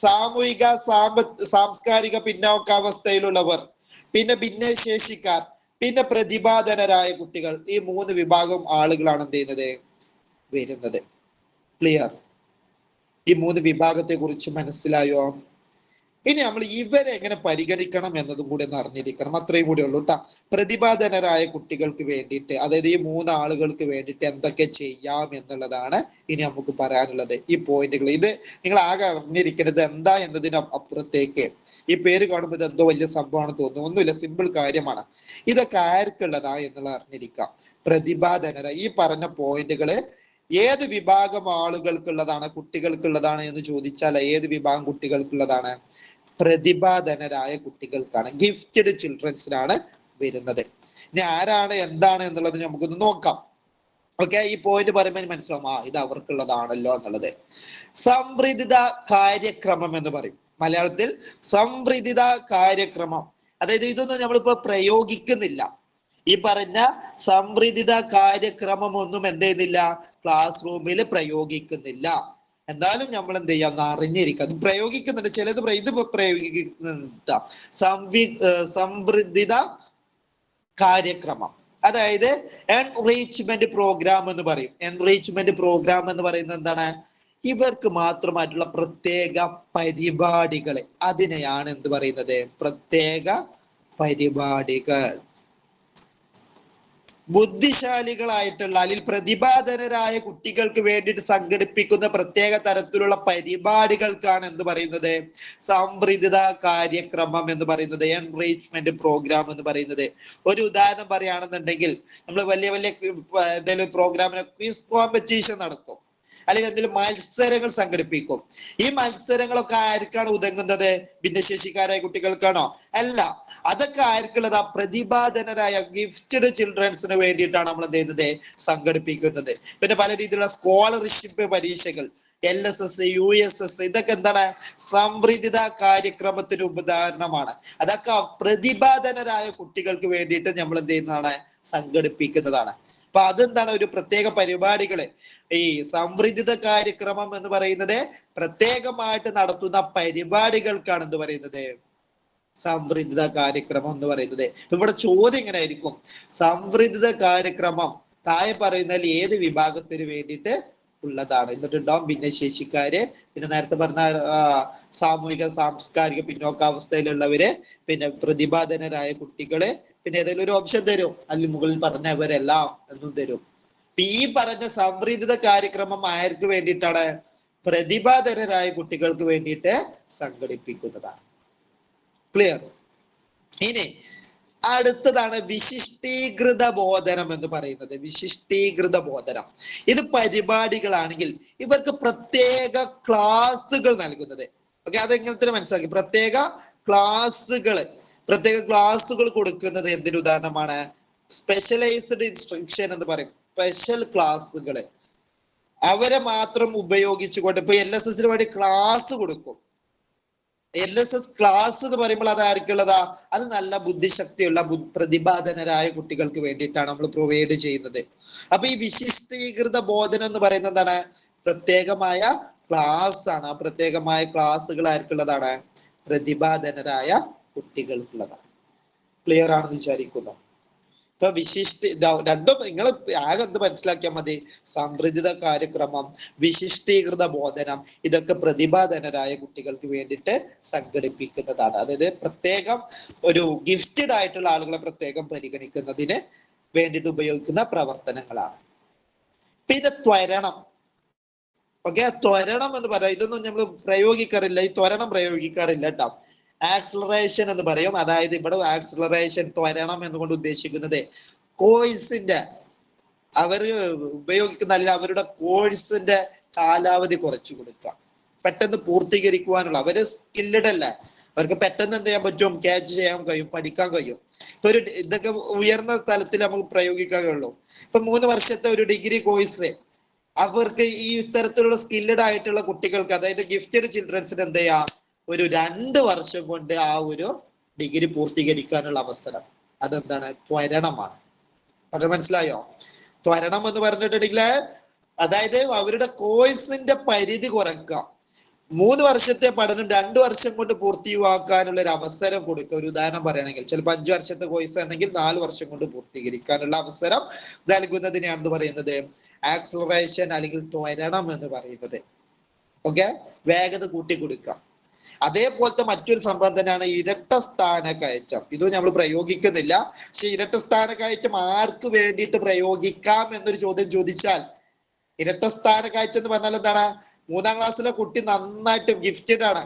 സാമൂഹിക സാംസ്കാരിക പിന്നോക്കാവസ്ഥയിലുള്ളവർ, പിന്നെ ഭിന്നശേഷിക്കാർ, പിന്നെ പ്രതിഭാധനരായ കുട്ടികൾ. ഈ 3 വിഭാഗം ആളുകളാണ് എന്ത് ചെയ്യുന്നത്, വരുന്നത്. ക്ലിയർ? ഈ 3 വിഭാഗത്തെ കുറിച്ച് മനസ്സിലായോ? ഇനി നമ്മൾ ഇവരെ എങ്ങനെ പരിഗണിക്കണം എന്നതും കൂടി ഒന്ന് അറിഞ്ഞിരിക്കണം. അത്രയും കൂടി ഉള്ളൂ കേട്ടോ. പ്രതിഭാധനരായ കുട്ടികൾക്ക് വേണ്ടിയിട്ട്, അതായത് ഈ 3 ആളുകൾക്ക് വേണ്ടിയിട്ട് എന്തൊക്കെ ചെയ്യാം എന്നുള്ളതാണ് ഇനി നമുക്ക് പറയാനുള്ളത്. ഈ പോയിന്റുകൾ ഇത് നിങ്ങൾ ആകെ അറിഞ്ഞിരിക്കുന്നത് എന്താ എന്നതിന് അപ്പുറത്തേക്ക്, ഈ പേര് കാണുമ്പോൾ ഇത് എന്തോ വലിയ സംഭവമാണ് തോന്നുന്നു. ഒന്നുമില്ല, സിമ്പിൾ കാര്യമാണ്. ഇതൊക്കെ ആർക്കുള്ളതാ എന്നുള്ളത് അറിഞ്ഞിരിക്കാം. പ്രതിഭാധനര, ഈ പറഞ്ഞ പോയിന്റുകള് ഏത് വിഭാഗം ആളുകൾക്കുള്ളതാണ്, കുട്ടികൾക്കുള്ളതാണ് എന്ന് ചോദിച്ചാൽ ഏത് വിഭാഗം കുട്ടികൾക്കുള്ളതാണ്? പ്രതിഭാധനരായ കുട്ടികൾക്കാണ്, ഗിഫ്റ്റഡ് ചിൽഡ്രൻസിനാണ് വരുന്നത്. ഇനി ആരാണ് എന്താണ് എന്നുള്ളത് നമുക്കൊന്ന് നോക്കാം. ഓക്കെ, ഈ പോയിന്റ് പറയുമ്പോൾ മനസ്സിലാവും, ഇത് അവർക്കുള്ളതാണല്ലോ എന്നുള്ളത്. സംവൃതിത കാര്യക്രമം എന്ന് പറയും മലയാളത്തിൽ. സംവൃതിത കാര്യക്രമം, അതായത് ഇതൊന്നും നമ്മളിപ്പോ പ്രയോഗിക്കുന്നില്ല. ഈ പറഞ്ഞ സംവൃതിത കാര്യക്രമം ഒന്നും എന്ത് ചെയ്യുന്നില്ല, ക്ലാസ് റൂമിൽ പ്രയോഗിക്കുന്നില്ല. എന്നാലും നമ്മൾ എന്ത് ചെയ്യാം, ഒന്ന് അറിഞ്ഞിരിക്കുക. അത് പ്രയോഗിക്കുന്നുണ്ട്, ചിലത് ഇത് പ്രയോഗിക്കുന്നുണ്ട്. സംവൃതിത കാര്യക്രമം, അതായത് എൻറിച്ച്മെന്റ് പ്രോഗ്രാം എന്ന് പറയും. എൻറിച്ച്മെന്റ് പ്രോഗ്രാം എന്ന് പറയുന്നത് എന്താണ്? ഇവർക്ക് മാത്രമായിട്ടുള്ള പ്രത്യേക പരിപാടികൾ, അതിനെയാണ് എന്ത് പറയുന്നത്, പ്രത്യേക പരിപാടികൾ. ബുദ്ധിശാലികളായിട്ടുള്ള അല്ലെങ്കിൽ പ്രതിഭാധനരായ കുട്ടികൾക്ക് വേണ്ടിയിട്ട് സംഘടിപ്പിക്കുന്ന പ്രത്യേക തരത്തിലുള്ള പരിപാടികൾക്കാണ് എന്ത് പറയുന്നത്, സംവൃതിത കാര്യക്രമം എന്ന് പറയുന്നത്, എൻറിച്ച്മെന്റ് പ്രോഗ്രാം എന്ന് പറയുന്നത്. ഒരു ഉദാഹരണം പറയുകയാണെന്നുണ്ടെങ്കിൽ, നമ്മൾ വലിയ വലിയ എന്തെങ്കിലും പ്രോഗ്രാമിനെ ക്വിസ് കോമ്പറ്റീഷൻ നടത്തും, അല്ലെങ്കിൽ എന്തെങ്കിലും മത്സരങ്ങൾ സംഘടിപ്പിക്കും. ഈ മത്സരങ്ങളൊക്കെ ആർക്കാണ് ഉതകുന്നത്? ഭിന്നശേഷിക്കാരായ കുട്ടികൾക്കാണോ? അല്ല, അതൊക്കെ ആർക്കുള്ളതാ? പ്രതിഭാധനരായ ഗിഫ്റ്റഡ് ചിൽഡ്രൻസിന് വേണ്ടിയിട്ടാണ് നമ്മൾ എന്ത് ചെയ്യുന്നത്, സംഘടിപ്പിക്കുന്നത്. പിന്നെ പല രീതിയിലുള്ള സ്കോളർഷിപ്പ് പരീക്ഷകൾ, LSS, USS, ഇതൊക്കെ എന്താണ്? സംവൃതിത കാര്യക്രമത്തിന് ഉദാഹരണമാണ്. അതൊക്കെ പ്രതിഭാധനരായ കുട്ടികൾക്ക് വേണ്ടിയിട്ട് നമ്മൾ എന്ത് ചെയ്യുന്നതാണ്, സംഘടിപ്പിക്കുന്നതാണ്. അപ്പൊ അതെന്താണ്, ഒരു പ്രത്യേക പരിപാടികള്. ഈ സംവൃതിത കാര്യക്രമം എന്ന് പറയുന്നത് പ്രത്യേകമായിട്ട് നടത്തുന്ന പരിപാടികൾക്കാണ് എന്ത് പറയുന്നത്, സംവൃതിത കാര്യക്രമം എന്ന് പറയുന്നത്. ഇവിടെ ചോദ്യം ഇങ്ങനെ ആയിരിക്കും, സംവൃതിത കാര്യക്രമം താഴെ പറയുന്നതിൽ ഏത് വിഭാഗത്തിന് വേണ്ടിയിട്ട് ഉള്ളതാണ്? എന്നിട്ടുണ്ടാവും ഭിന്നശേഷിക്കാര്, പിന്നെ നേരത്തെ പറഞ്ഞ സാമൂഹിക സാംസ്കാരിക പിന്നോക്കാവസ്ഥയിലുള്ളവര്, പിന്നെ പ്രതിഭാധനരായ കുട്ടികള്, പിന്നെ ഏതെങ്കിലും ഒരു ഓപ്ഷൻ തരും, അല്ലെങ്കിൽ മുകളിൽ പറഞ്ഞവരെല്ലാം എന്നും തരും. ഈ പറഞ്ഞ സംവൃതിത കാര്യക്രമം ആർക്ക് വേണ്ടിയിട്ടാണ്? പ്രതിഭാധനരായ കുട്ടികൾക്ക് വേണ്ടിയിട്ട് സംഘടിപ്പിക്കുന്നതാണ്. ക്ലിയർ? ഇനി അടുത്തതാണ് വിശിഷ്ടീകൃത ബോധനം എന്ന് പറയുന്നത്. വിശിഷ്ടീകൃത ബോധനം ഇത് പരിപാടികളാണെങ്കിൽ ഇവർക്ക് പ്രത്യേക ക്ലാസ്സുകൾ നൽകുന്നത്. ഓക്കെ, അതെങ്ങനെ മനസ്സിലാക്കി? പ്രത്യേക ക്ലാസ്സുകൾ കൊടുക്കുന്നത് എന്തിനു ഉദാഹരണമാണ്? സ്പെഷ്യലൈസ്ഡ് ഇൻസ്ട്രക്ഷൻ എന്ന് പറയും. സ്പെഷ്യൽ ക്ലാസ്സുകൾ അവരെ മാത്രം ഉപയോഗിച്ചുകൊണ്ട്, ഇപ്പൊ LSS വേണ്ടി ക്ലാസ് കൊടുക്കും. LSS ക്ലാസ് എന്ന് പറയുമ്പോൾ അത് ആർക്കുള്ളതാ? അത് നല്ല ബുദ്ധിശക്തിയുള്ള പ്രതിഭാധനരായ കുട്ടികൾക്ക് വേണ്ടിയിട്ടാണ് നമ്മൾ പ്രൊവൈഡ് ചെയ്യുന്നത്. അപ്പൊ ഈ വിശിഷ്ടീകൃത ബോധനം എന്ന് പറയുന്നത് എന്താണ്? പ്രത്യേകമായ ക്ലാസ് ആണ്. ആ പ്രത്യേകമായ ക്ലാസ്സുകൾ ആർക്കുള്ളതാണ്? പ്രതിഭാധനരായ കുട്ടികൾക്കുള്ളതാണ്. ക്ലിയർ ആണെന്ന് വിചാരിക്കുന്നു. ഇപ്പൊ രണ്ടും നിങ്ങൾ ആകെ എന്ത് മനസ്സിലാക്കിയാൽ മതി, സംവൃതിത കാര്യക്രമം, വിശിഷ്ടീകൃത ബോധനം, ഇതൊക്കെ പ്രതിഭാധനരായ കുട്ടികൾക്ക് വേണ്ടിയിട്ട് സംഘടിപ്പിക്കുന്നതാണ്. അതായത് പ്രത്യേകം ഒരു ഗിഫ്റ്റഡ് ആയിട്ടുള്ള ആളുകളെ പ്രത്യേകം പരിഗണിക്കുന്നതിന് വേണ്ടിയിട്ട് ഉപയോഗിക്കുന്ന പ്രവർത്തനങ്ങളാണ്. പിന്നെ ത്വരണം. ഓക്കെ, ത്വരണം എന്ന് പറയാം, ഇതൊന്നും നമ്മൾ പ്രയോഗിക്കാറില്ല, ഈ ത്വരണം പ്രയോഗിക്കാറില്ല കേട്ടോ. ആക്സിലറേഷൻ എന്ന് പറയും. അതായത് ഇവിടെ ആക്സിലറേഷൻ, ത്വരണം എന്നുകൊണ്ട് ഉദ്ദേശിക്കുന്നത് കോഴ്സിന്റെ അവര് ഉപയോഗിക്കുന്ന, അല്ലെങ്കിൽ അവരുടെ കോഴ്സിന്റെ കാലാവധി കുറച്ചു കൊടുക്കുക, പെട്ടെന്ന് പൂർത്തീകരിക്കുവാനുള്ള. അവര് സ്കില്ലഡ് അല്ല, അവർക്ക് പെട്ടെന്ന് എന്ത് ചെയ്യാൻ പറ്റും? ക്യാച്ച് ചെയ്യാൻ കഴിയും, പഠിക്കാൻ കഴിയും. ഇപ്പൊ ഒരു ഇതൊക്കെ ഉയർന്ന തലത്തിൽ നമുക്ക് പ്രയോഗിക്കാൻ കഴിയുള്ളൂ. ഇപ്പൊ 3 വർഷത്തെ ഒരു ഡിഗ്രി കോഴ്സ് അവർക്ക് ഈ ഇത്തരത്തിലുള്ള സ്കില്ലഡ് ആയിട്ടുള്ള കുട്ടികൾക്ക്, അതായത് ഗിഫ്റ്റഡ് ചിൽഡ്രൻസിന് എന്ത് ചെയ്യാം? ഒരു 2 വർഷം കൊണ്ട് ആ ഒരു ഡിഗ്രി പൂർത്തീകരിക്കാനുള്ള അവസരം. അതെന്താണ്? ത്വരണമാണ്. അത് മനസ്സിലായോ? ത്വരണം എന്ന് പറഞ്ഞിട്ടുണ്ടെങ്കിൽ അതായത് അവരുടെ കോഴ്സിന്റെ പരിധി കുറയ്ക്കുക. 3 വർഷത്തെ പഠനം 2 വർഷം കൊണ്ട് പൂർത്തിയാക്കാനുള്ള ഒരു അവസരം കൊടുക്കുക. ഒരു ഉദാഹരണം പറയുകയാണെങ്കിൽ, ചിലപ്പോൾ 5 വർഷത്തെ കോഴ്സ് ആണെങ്കിൽ 4 വർഷം കൊണ്ട് പൂർത്തീകരിക്കാനുള്ള അവസരം നൽകുന്നതിനെയാണ് പറയുന്നത് ആക്സിലറേഷൻ അല്ലെങ്കിൽ ത്വരണം എന്ന് പറയുന്നത്. ഓക്കെ, വേഗത കൂട്ടി കൊടുക്കുക. അതേപോലത്തെ മറ്റൊരു സംഭവം തന്നെയാണ് ഇരട്ട സ്ഥാന കയറ്റം. ഇതും നമ്മൾ പ്രയോഗിക്കുന്നില്ല, പക്ഷെ ഇരട്ട സ്ഥാന കയറ്റം ആർക്ക് വേണ്ടിയിട്ട് പ്രയോഗിക്കാം എന്നൊരു ചോദ്യം ചോദിച്ചാൽ, ഇരട്ട സ്ഥാന കയറ്റം എന്ന് പറഞ്ഞാൽ എന്താണ്? 3-ാം ക്ലാസ്സിലെ കുട്ടി നന്നായിട്ട് ഗിഫ്റ്റഡ് ആണ്,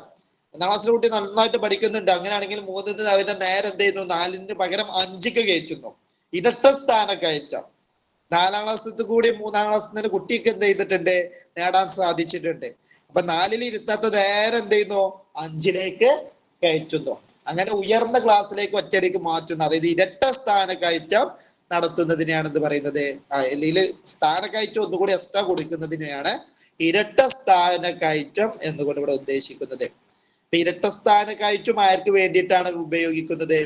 1-ാം ക്ലാസ്സിലെ കുട്ടി നന്നായിട്ട് പഠിക്കുന്നുണ്ട്, അങ്ങനെയാണെങ്കിൽ 3-ന് അവന്റെ നേരെ എന്ത് ചെയ്യുന്നു? 4-ന് പകരം 5-ക്ക് കയറ്റുന്നു. ഇരട്ട സ്ഥാന കയറ്റം. 4-ാം ക്ലാസ്സിൽ കൂടി 3-ാം ക്ലാസ്സിൽ കുട്ടിക്ക് എന്ത് ചെയ്തിട്ടുണ്ട്? നേടാൻ സാധിച്ചിട്ടുണ്ട്. അപ്പൊ 4-ൽ ഇരുത്താത്ത നേരെ എന്ത് ചെയ്യുന്നു? 5-ലേക്ക് കയറ്റുന്നു. അങ്ങനെ ഉയർന്ന ക്ലാസ്സിലേക്ക് ഒറ്റയടിക്ക് മാറ്റുന്നു. അതായത് ഇരട്ട സ്ഥാന കയറ്റം നടത്തുന്നതിനെയാണ് എന്ത് പറയുന്നത്? അല്ലെങ്കിൽ സ്ഥാനക്കയറ്റം ഒന്നുകൂടി എക്സ്ട്രാ കൊടുക്കുന്നതിനെയാണ് ഇരട്ട സ്ഥാന കയറ്റം എന്നുകൊണ്ട് ഇവിടെ ഉദ്ദേശിക്കുന്നത്. ഇരട്ട സ്ഥാന കയറ്റം ആർക്ക് വേണ്ടിയിട്ടാണ് ഉപയോഗിക്കുന്നത്?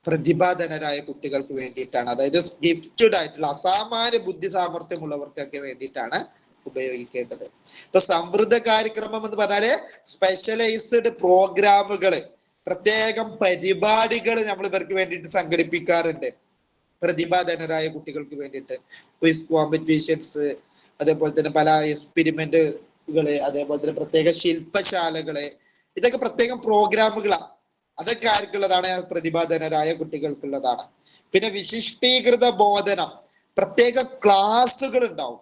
പ്രതിഭാധനരായ കുട്ടികൾക്ക് വേണ്ടിയിട്ടാണ്. അതായത് ഗിഫ്റ്റഡ് ആയിട്ടുള്ള അസാമാന്യ ബുദ്ധി സാമർഥ്യമുള്ളവർക്കൊക്കെ വേണ്ടിയിട്ടാണ് ഉപയോഗിക്കേണ്ടത്. ഇപ്പൊ സംവൃത കാര്യക്രമം എന്ന് പറഞ്ഞാല് സ്പെഷ്യലൈസ്ഡ് പ്രോഗ്രാമുകള്, പ്രത്യേകം പരിപാടികൾ നമ്മൾ ഇവർക്ക് വേണ്ടിയിട്ട് സംഘടിപ്പിക്കാറുണ്ട്, പ്രതിഭാധനരായ കുട്ടികൾക്ക് വേണ്ടിയിട്ട്. ക്വിസ് കോമ്പറ്റീഷൻസ്, അതേപോലെ തന്നെ പല എക്സ്പെരിമെന്റുകള്, അതേപോലെ തന്നെ പ്രത്യേക ശില്പശാലകള്, ഇതൊക്കെ പ്രത്യേകം പ്രോഗ്രാമുകളാണ്. അതൊക്കെ ആർക്കുള്ളതാണ്? പ്രതിഭാധനരായ കുട്ടികൾക്കുള്ളതാണ്. പിന്നെ വിശിഷ്ടീകൃത ബോധനം, പ്രത്യേക ക്ലാസ്സുകൾ ഉണ്ടാവും,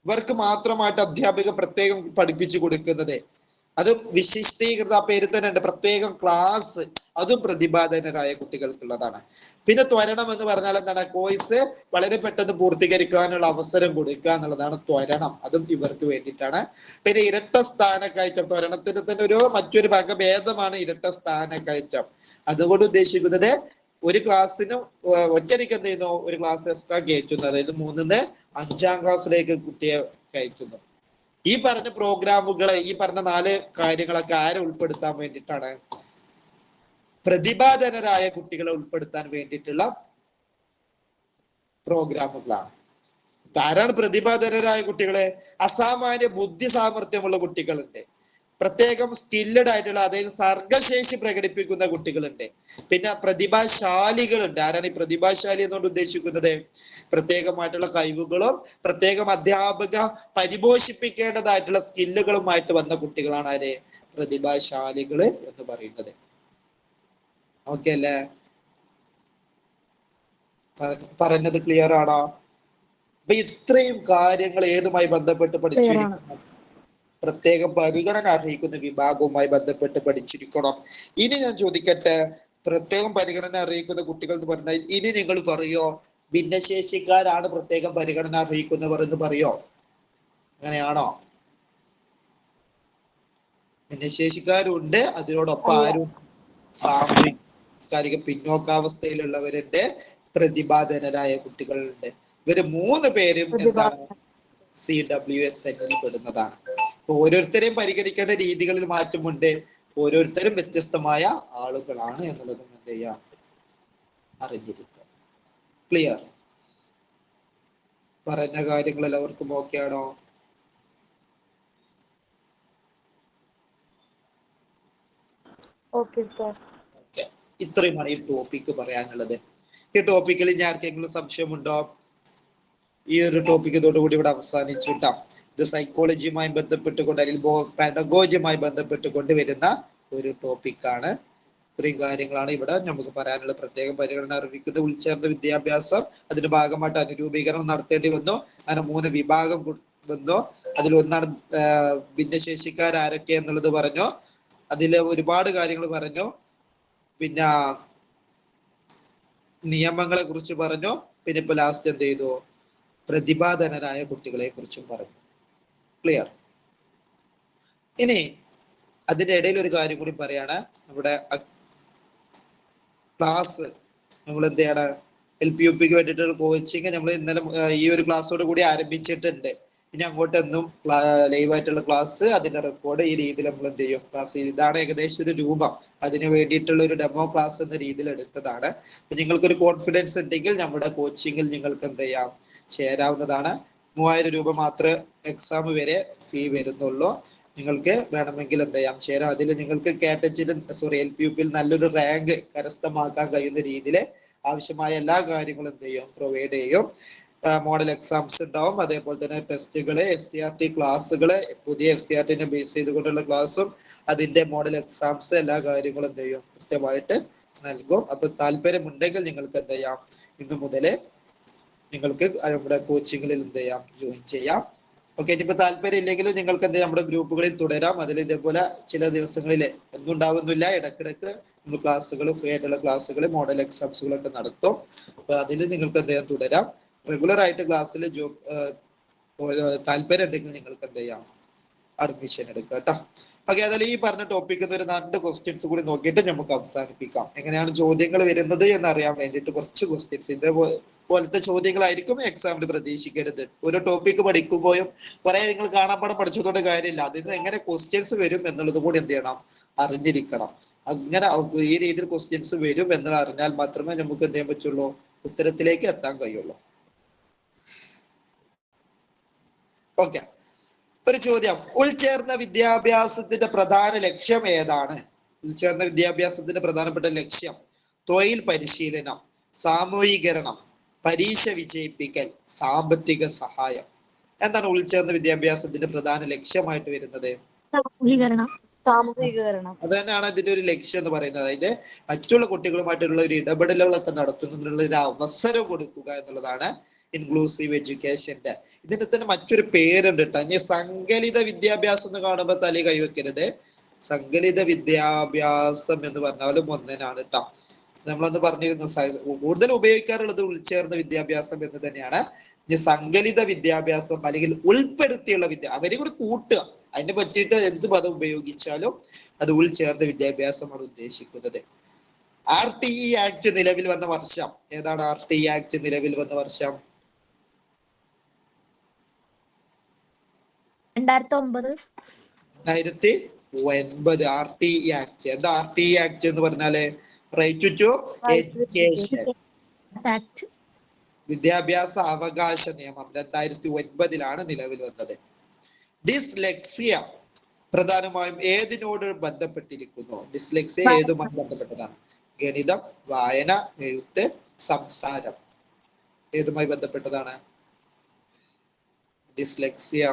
ഇവർക്ക് മാത്രമായിട്ട് അധ്യാപിക പ്രത്യേകം പഠിപ്പിച്ചു കൊടുക്കുന്നത്. അതും വിശിഷ്ടീകൃത, പേര് തന്നെ ഉണ്ട്, പ്രത്യേകം ക്ലാസ്, അതും പ്രതിഭാധനരായ കുട്ടികൾക്കുള്ളതാണ്. പിന്നെ ത്വരണം എന്ന് പറഞ്ഞാൽ എന്താണ്? കോഴ്സ് വളരെ പെട്ടെന്ന് പൂർത്തീകരിക്കാനുള്ള അവസരം കൊടുക്കുക എന്നുള്ളതാണ് ത്വരണം, അതും ഇവർക്ക് വേണ്ടിയിട്ടാണ്. പിന്നെ ഇരട്ട സ്ഥാനക്കയറ്റം, ത്വരണത്തിന് തന്നെ മറ്റൊരു വകഭേദമാണ് ഇരട്ട സ്ഥാനക്കയറ്റം. അതുകൊണ്ട് ഉദ്ദേശിക്കുന്നത് ഒരു ക്ലാസ്സിന് ഒറ്റയടിക്ക് എന്ത് ചെയ്യുന്നു, ഒരു ക്ലാസ് എക്സ്ട്രാ കയറ്റുന്നു, അതായത് 3ന്ന് 5ാം ക്ലാസ്സിലേക്ക് കുട്ടിയെ കയറ്റുന്നു. ഈ പറഞ്ഞ പ്രോഗ്രാമുകളെ, ഈ പറഞ്ഞ 4 കാര്യങ്ങളൊക്കെ ആരെ ഉൾപ്പെടുത്താൻ വേണ്ടിയിട്ടാണ്? പ്രതിഭാധനരായ കുട്ടികളെ ഉൾപ്പെടുത്താൻ വേണ്ടിയിട്ടുള്ള പ്രോഗ്രാമുകളാണ്. ആരാണ് പ്രതിഭാധനരായ കുട്ടികളെ? അസാമാന്യ ബുദ്ധി സാമർഥ്യമുള്ള കുട്ടികളുണ്ട്, പ്രത്യേകം സ്കില്ലഡ് ആയിട്ടുള്ള, അതായത് സർഗശേഷി പ്രകടിപ്പിക്കുന്ന കുട്ടികളുണ്ട്, പിന്നെ പ്രതിഭാശാലികളുണ്ട്. ആരാണ് ഈ പ്രതിഭാശാലി എന്നുകൊണ്ട് ഉദ്ദേശിക്കുന്നത്? പ്രത്യേകമായിട്ടുള്ള കഴിവുകളും പ്രത്യേകം അധ്യാപക പരിപോഷിപ്പിക്കേണ്ടതായിട്ടുള്ള സ്കില്ലുകളുമായിട്ട് വന്ന കുട്ടികളാണ് ആര്? പ്രതിഭാശാലികള് എന്ന് പറയുന്നത്. ഓക്കെ അല്ലേ? പറഞ്ഞത് ക്ലിയർ ആണോ? അപ്പൊ ഇത്രയും കാര്യങ്ങൾ ഏതുമായി ബന്ധപ്പെട്ട് പഠിച്ചിരിക്കണം? പ്രത്യേകം പരിഗണന അർഹിക്കുന്ന വിഭാഗവുമായി ബന്ധപ്പെട്ട് പഠിച്ചിരിക്കണം. ഇനി ഞാൻ ചോദിക്കട്ടെ, പ്രത്യേകം പരിഗണന അറിയിക്കുന്ന കുട്ടികൾ എന്ന് പറഞ്ഞാൽ ഇനി നിങ്ങൾ പറയോ ഭിന്നശേഷിക്കാരാണ് പ്രത്യേകം പരിഗണന അറിയിക്കുന്നവർ എന്ന് പറയോ? അങ്ങനെയാണോ? ഭിന്നശേഷിക്കാരുണ്ട്, അതിനോടൊപ്പം ആരും സാംസ്കാരിക പിന്നോക്കാവസ്ഥയിലുള്ളവരുണ്ട്, പ്രതിഭാധനരായ കുട്ടികളുണ്ട്. ഇവര് 3 പേരും എന്താണ്? CWSN പെടുന്നതാണ്. ഓരോരുത്തരെയും പരിഗണിക്കേണ്ട രീതികളിൽ മാറ്റമുണ്ട്, ഓരോരുത്തരും വ്യത്യസ്തമായ ആളുകളാണ് എന്നുള്ളതും എന്ത് ചെയ്യാം, അറിഞ്ഞിരിക്കുക. ക്ലിയർ? പറഞ്ഞ കാര്യങ്ങൾ എല്ലാവർക്കും ഓക്കെ ആണോ? ഓക്കെ. ഇത്രയുമാണ് ഈ ടോപ്പിക്ക് പറയാനുള്ളത്. ഈ ടോപ്പിക്കിൽ ഇനി ആർക്കെങ്കിലും സംശയമുണ്ടോ? ഈ ഒരു ടോപ്പിക് ഇതോടുകൂടി ഇവിടെ അവസാനിച്ചു ട്ടോ. ഇത് സൈക്കോളജിയുമായി ബന്ധപ്പെട്ടുകൊണ്ട്, അല്ലെങ്കിൽ പെഡഗോജിയുമായി ബന്ധപ്പെട്ടുകൊണ്ട് വരുന്ന ഒരു ടോപ്പിക്കാണ്. ഇത്രയും കാര്യങ്ങളാണ് ഇവിടെ നമുക്ക് പറയാനുള്ള. പ്രത്യേകം പരിഗണന അർഹിക്കുന്ന ഉൾച്ചേർന്ന വിദ്യാഭ്യാസം, അതിന്റെ ഭാഗമായിട്ട് അനുരൂപീകരണം നടത്തേണ്ടി വന്നു. അങ്ങനെ 3 വിഭാഗം വന്നു. അതിലൊന്നാണ് ഭിന്നശേഷിക്കാരൊക്കെ എന്നുള്ളത് പറഞ്ഞു. അതിൽ ഒരുപാട് കാര്യങ്ങൾ പറഞ്ഞു. പിന്നെ നിയമങ്ങളെ കുറിച്ച് പറഞ്ഞു. പിന്നെ ഇപ്പൊ ലാസ്റ്റ് എന്ത് ചെയ്തു? പ്രതിഭാധനരായ കുട്ടികളെ കുറിച്ചും പറഞ്ഞു. ക്ലിയർ? ഇനി അതിന്റെ ഇടയിൽ ഒരു കാര്യം കൂടി പറയാണ്. നമ്മുടെ ക്ലാസ് നമ്മൾ എന്ത് ചെയ്യണം? LP-UPക്ക് വേണ്ടിയിട്ടുള്ള കോച്ചിങ് നമ്മൾ ഇന്നലെ ഈ ഒരു ക്ലാസ്സോട് കൂടി ആരംഭിച്ചിട്ടുണ്ട്. ഇനി അങ്ങോട്ട് എന്നും ലൈവായിട്ടുള്ള ക്ലാസ്, അതിന്റെ റെക്കോർഡ് ഈ രീതിയിൽ നമ്മൾ എന്ത് ചെയ്യും? ക്ലാസ്. ഇതാണ് ഏകദേശം ഒരു രൂപം. അതിന് വേണ്ടിയിട്ടുള്ള ഒരു ഡെമോ ക്ലാസ് എന്ന രീതിയിൽ എടുത്തതാണ്. അപ്പൊ നിങ്ങൾക്കൊരു കോൺഫിഡൻസ് ഉണ്ടെങ്കിൽ നമ്മുടെ കോച്ചിങ്ങിൽ നിങ്ങൾക്ക് എന്ത് ചെയ്യാം? ചേരാവുന്നതാണ്. 3000 രൂപ മാത്രമേ എക്സാം വരെ ഫീ വരുന്നുള്ളൂ. നിങ്ങൾക്ക് വേണമെങ്കിൽ എന്ത് ചെയ്യാം? ചേരാം. അതിൽ നിങ്ങൾക്ക് LP-UPയിൽ നല്ലൊരു റാങ്ക് കരസ്ഥമാക്കാൻ കഴിയുന്ന രീതിയിൽ ആവശ്യമായ എല്ലാ കാര്യങ്ങളും എന്ത് ചെയ്യും? പ്രൊവൈഡ് ചെയ്യും. മോഡൽ എക്സാംസ് ഉണ്ടാവും, അതേപോലെ തന്നെ ടെസ്റ്റുകള്, SCRT ക്ലാസ്സുകള്, പുതിയ SCRT ബേസ് ചെയ്തുകൊണ്ടുള്ള ക്ലാസ്സും അതിന്റെ മോഡൽ എക്സാംസ്, എല്ലാ കാര്യങ്ങളും എന്ത് ചെയ്യും? കൃത്യമായിട്ട് നൽകും. അപ്പൊ താല്പര്യമുണ്ടെങ്കിൽ നിങ്ങൾക്ക് എന്ത് ചെയ്യാം? ഇന്നു മുതലേ നിങ്ങൾക്ക് നമ്മുടെ കോച്ചിങ്ങിൽ എന്ത് ചെയ്യാം? ജോയിൻ ചെയ്യാം. ഓക്കെ. ഇനിയിപ്പോ താല്പര്യം ഇല്ലെങ്കിലും നിങ്ങൾക്ക് എന്ത് ചെയ്യാം? നമ്മുടെ ഗ്രൂപ്പുകളിൽ തുടരാം. അതിൽ ഇതേപോലെ ചില ദിവസങ്ങളിൽ എന്തുണ്ടാവുന്നില്ല, ഇടക്കിടക്ക് നമ്മൾ ക്ലാസ്സുകൾ, ഫ്രീ ആയിട്ടുള്ള ക്ലാസ്സുകൾ, മോഡൽ എക്സാംസുകളൊക്കെ നടത്തും. അപ്പൊ അതിൽ നിങ്ങൾക്ക് എന്ത് ചെയ്യാം? തുടരാം. റെഗുലർ ആയിട്ട് ക്ലാസ്സിൽ താല്പര്യം ഉണ്ടെങ്കിൽ നിങ്ങൾക്ക് എന്ത് ചെയ്യാം? അഡ്മിഷൻ എടുക്കുക കേട്ടോ. ഓക്കെ. അതിൽ ഈ പറഞ്ഞ ടോപ്പിക്ക് ഒരു 2 ക്വസ്റ്റ്യൻസ് കൂടി നോക്കിയിട്ട് നമുക്ക് അവസാനിപ്പിക്കാം. എങ്ങനെയാണ് ചോദ്യങ്ങൾ വരുന്നത് എന്ന് അറിയാൻ വേണ്ടിയിട്ട് കുറച്ച് ക്വസ്റ്റ്യൻസ്, ഇതേപോലത്തെ ചോദ്യങ്ങളായിരിക്കും എക്സാമിന് പ്രതീക്ഷിക്കരുത്. ഒരു ടോപ്പിക്ക് പഠിക്കുമ്പോഴും കുറെ നിങ്ങൾ കാണാപ്പാടം പഠിച്ചതുകൊണ്ട് കാര്യമില്ല, അതിൽ നിന്ന് എങ്ങനെ ക്വസ്റ്റ്യൻസ് വരും എന്നുള്ളത് കൂടി എന്ത് ചെയ്യണം? അറിഞ്ഞിരിക്കണം. അങ്ങനെ ഈ രീതിയിൽ ക്വസ്റ്റ്യൻസ് വരും എന്ന് അറിഞ്ഞാൽ മാത്രമേ നമുക്ക് എന്ത് ചെയ്യാൻ പറ്റുള്ളൂ? ഉത്തരത്തിലേക്ക് എത്താൻ കഴിയുള്ളൂ. ഓക്കെ. ഒരു ചോദ്യം, ഉൾച്ചേർന്ന വിദ്യാഭ്യാസത്തിന്റെ പ്രധാന ലക്ഷ്യം ഏതാണ്? ഉൾച്ചേർന്ന വിദ്യാഭ്യാസത്തിന്റെ പ്രധാനപ്പെട്ട ലക്ഷ്യം തൊഴിൽ പരിശീലനം, സാമൂഹീകരണം, പരീക്ഷ വിജയിപ്പിക്കൽ, സാമ്പത്തിക സഹായം. എന്താണ് ഉൾച്ചേർന്ന വിദ്യാഭ്യാസത്തിന്റെ പ്രധാന ലക്ഷ്യമായിട്ട് വരുന്നത്? സാമൂഹീകരണം. സാമൂഹികീകരണം. അത് തന്നെയാണ് ഇതിന്റെ ഒരു ലക്ഷ്യം എന്ന് പറയുന്നത്. അതായത് മറ്റുള്ള കുട്ടികളുമായിട്ടുള്ള ഒരു ഇടപെടലുകളൊക്കെ നടത്തുന്നതിനുള്ള ഒരു അവസരം കൊടുക്കുക എന്നുള്ളതാണ് ഇൻക്ലൂസീവ് എഡ്യൂക്കേഷന്റെ. ഇതിന്റെ തന്നെ മറ്റൊരു പേരുണ്ട് കേട്ടോ. ഇനി സങ്കലിത വിദ്യാഭ്യാസം എന്ന് കാണുമ്പോൾ തലി കൈവെക്കരുത്. സങ്കലിത വിദ്യാഭ്യാസം എന്ന് പറഞ്ഞാലും ഒന്നിനാണ് കേട്ടോ. നമ്മളന്ന് പറഞ്ഞിരുന്നു കൂടുതൽ ഉപയോഗിക്കാറുള്ളത് ഉൾച്ചേർന്ന വിദ്യാഭ്യാസം എന്ന് തന്നെയാണ്. ഇനി സങ്കലിത വിദ്യാഭ്യാസം അല്ലെങ്കിൽ ഉൾപ്പെടുത്തിയുള്ള അവരെ കൂടി കൂട്ടുക, അതിനെ പറ്റിയിട്ട് എന്ത് പദം ഉപയോഗിച്ചാലും അത് ഉൾച്ചേർന്ന വിദ്യാഭ്യാസമാണ് ഉദ്ദേശിക്കുന്നത്. RTE ആക്ട് നിലവിൽ വന്ന വർഷം ഏതാണ്? RTE ആക്ട് നിലവിൽ വന്ന വർഷം 2009. 2009. RTE ആക്ട് എന്താ? RTE ആക്ട് എന്ന് പറഞ്ഞാല് റൈറ്റ് ടു എഡ്യൂക്കേഷൻ, വിദ്യാഭ്യാസ അവകാശ നിയമം 2009 നിലവിൽ വന്നത്. ഡിസ്ലെക്സിയ പ്രധാനമായും ഏതിനോട് ബന്ധപ്പെട്ടിരിക്കുന്നു? ഡിസ്ലെക്സിയ ഏതുമായി ബന്ധപ്പെട്ടതാണ്? ഗണിതം, വായന, എഴുത്ത്, സംസാരം. ഏതുമായി ബന്ധപ്പെട്ടതാണ് ഡിസ്ലെക്സിയ?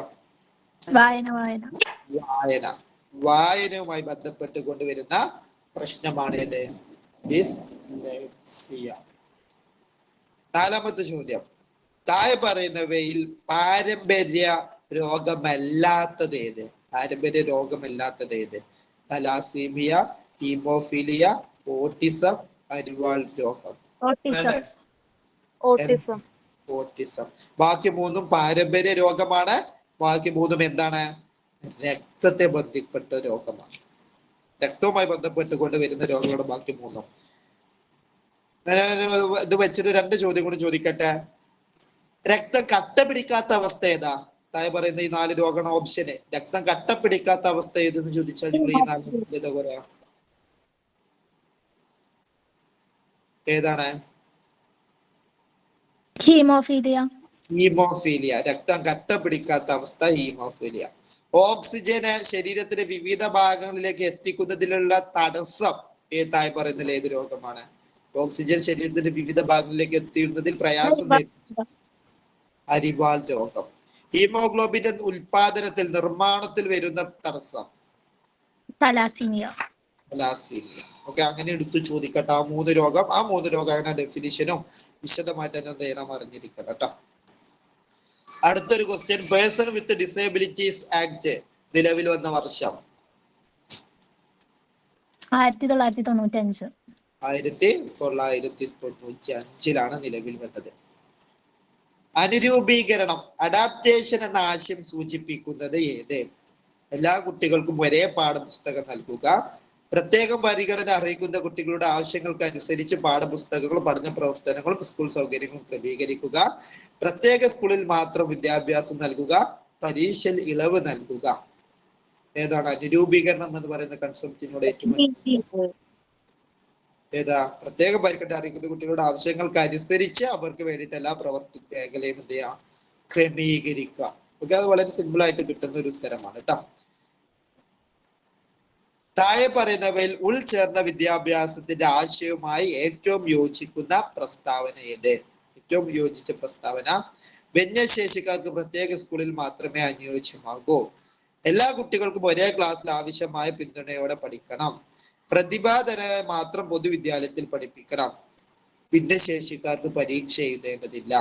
വായനയുമായി ബന്ധപ്പെട്ട് കൊണ്ടുവരുന്ന പ്രശ്നമാണ് ഇത് ഡിസ്ലെക്സിയ. നാലാമത്തെ ചോദ്യം, താഴെ പറയുന്നവയിൽ പാരമ്പര്യ രോഗമല്ലാത്തത് ഏത്? പാരമ്പര്യ രോഗമല്ലാത്തത് ഏത്? തലാസീമിയ, ഹീമോഫീലിയ, ഓട്ടിസം, അരിവാൾ രോഗം. ഓട്ടിസം. ബാക്കി മൂന്നും പാരമ്പര്യ രോഗമാണ്. ബാക്കി മൂന്നും എന്താണ്? രക്തത്തെ ബന്ധപ്പെട്ട രോഗമാണ്. രക്തവുമായി ബന്ധപ്പെട്ടുകൊണ്ട് വരുന്ന രോഗമാണ് ബാക്കി മൂന്നും. ഇത് വെച്ചിട്ട് 2 ചോദ്യം കൂടി ചോദിക്കട്ടെ. രക്തം കട്ട പിടിക്കാത്ത അവസ്ഥ ഏതാ? താഴെ പറയുന്ന ഈ 4 രോഗമാണ് ഓപ്ഷന്. രക്തം കട്ട പിടിക്കാത്ത അവസ്ഥ ഏതെന്ന് ചോദിച്ചാൽ നിങ്ങൾ ഈ 4 പറയാ ഏതാണ്? ഹീമോഫീലിയ. രക്തം കട്ട പിടിക്കാത്ത അവസ്ഥ ഹീമോഫീലിയ. ഓക്സിജന് ശരീരത്തിന്റെ വിവിധ ഭാഗങ്ങളിലേക്ക് എത്തിക്കുന്നതിലുള്ള തടസ്സം താഴെ പറയുന്നതിൽ ഏത് രോഗമാണ്? ഓക്സിജൻ ശരീരത്തിന്റെ വിവിധ ഭാഗങ്ങളിലേക്ക് എത്തിക്കുന്നതിൽ പ്രയാസം നേരിടുന്ന അരിവാൾ രോഗം. ഹീമോഗ്ലോബിന്റെ ഉൽപാദനത്തിൽ നിർമ്മാണത്തിൽ വരുന്ന തടസ്സം തലാസീമിയ. ഓക്കെ, അങ്ങനെ എടുത്തു ചോദിക്കട്ടെ ആ 3 രോഗം. ആ 3 രോഗങ്ങളുടെ ഡെഫിനിഷനും വിശദമായിട്ട് തന്നെ എന്ത് ചെയ്യണം? അറിഞ്ഞിരിക്കണം കേട്ടോ. അടുത്തൊരു question, person with disabilities act നിലവിൽ വന്ന വർഷം 1995. 1995 നിലവിൽ വന്നത്. അനുരൂപീകരണം, അഡാപ്റ്റേഷൻ എന്ന ആശയം സൂചിപ്പിക്കുന്നത് ഏത്? എല്ലാ കുട്ടികൾക്കും ഒരേ പാഠപുസ്തകം നൽകുക, പ്രത്യേകം പരിഗണന അറിയിക്കുന്ന കുട്ടികളുടെ ആവശ്യങ്ങൾക്ക് അനുസരിച്ച് പാഠപുസ്തകങ്ങളും പഠന പ്രവർത്തനങ്ങളും സ്കൂൾ സൗകര്യങ്ങളും ക്രമീകരിക്കുക, പ്രത്യേക സ്കൂളിൽ മാത്രം വിദ്യാഭ്യാസം നൽകുക, പരീക്ഷയിൽ ഇളവ് നൽകുക. ഏതാണ് അനുരൂപീകരണം എന്ന് പറയുന്ന കൺസെപ്റ്റിനോട് ഏറ്റവും ഏതാ? പ്രത്യേകം പരിഗണന അറിയിക്കുന്ന കുട്ടികളുടെ ആവശ്യങ്ങൾക്ക് അനുസരിച്ച് അവർക്ക് വേണ്ടിയിട്ട് എല്ലാ പ്രവർത്തി മേഖലയും എന്ത് ചെയ്യുക? ക്രമീകരിക്കുക. ഓക്കെ, അത് വളരെ സിമ്പിൾ ആയിട്ട് കിട്ടുന്ന ഒരു ഉത്തരമാണ് കേട്ടോ. താഴെ പറയുന്നവയിൽ ഉൾച്ചേർന്ന വിദ്യാഭ്യാസത്തിന്റെ ആശയവുമായി ഏറ്റവും യോജിക്കുന്ന പ്രസ്താവന ഏത്? ഏറ്റവും യോജിച്ച പ്രസ്താവന, ഭിന്നശേഷിക്കാർക്ക് പ്രത്യേക സ്കൂളിൽ മാത്രമേ അനുയോജ്യമാകൂ, എല്ലാ കുട്ടികൾക്കും ഒരേ ക്ലാസ്സിൽ ആവശ്യമായ പിന്തുണയോടെ പഠിക്കണം, പ്രതിഭാധനരെ മാത്രം പൊതുവിദ്യാലയത്തിൽ പഠിപ്പിക്കണം, ഭിന്നശേഷിക്കാർക്ക് പരീക്ഷ എഴുതേണ്ടതില്ല.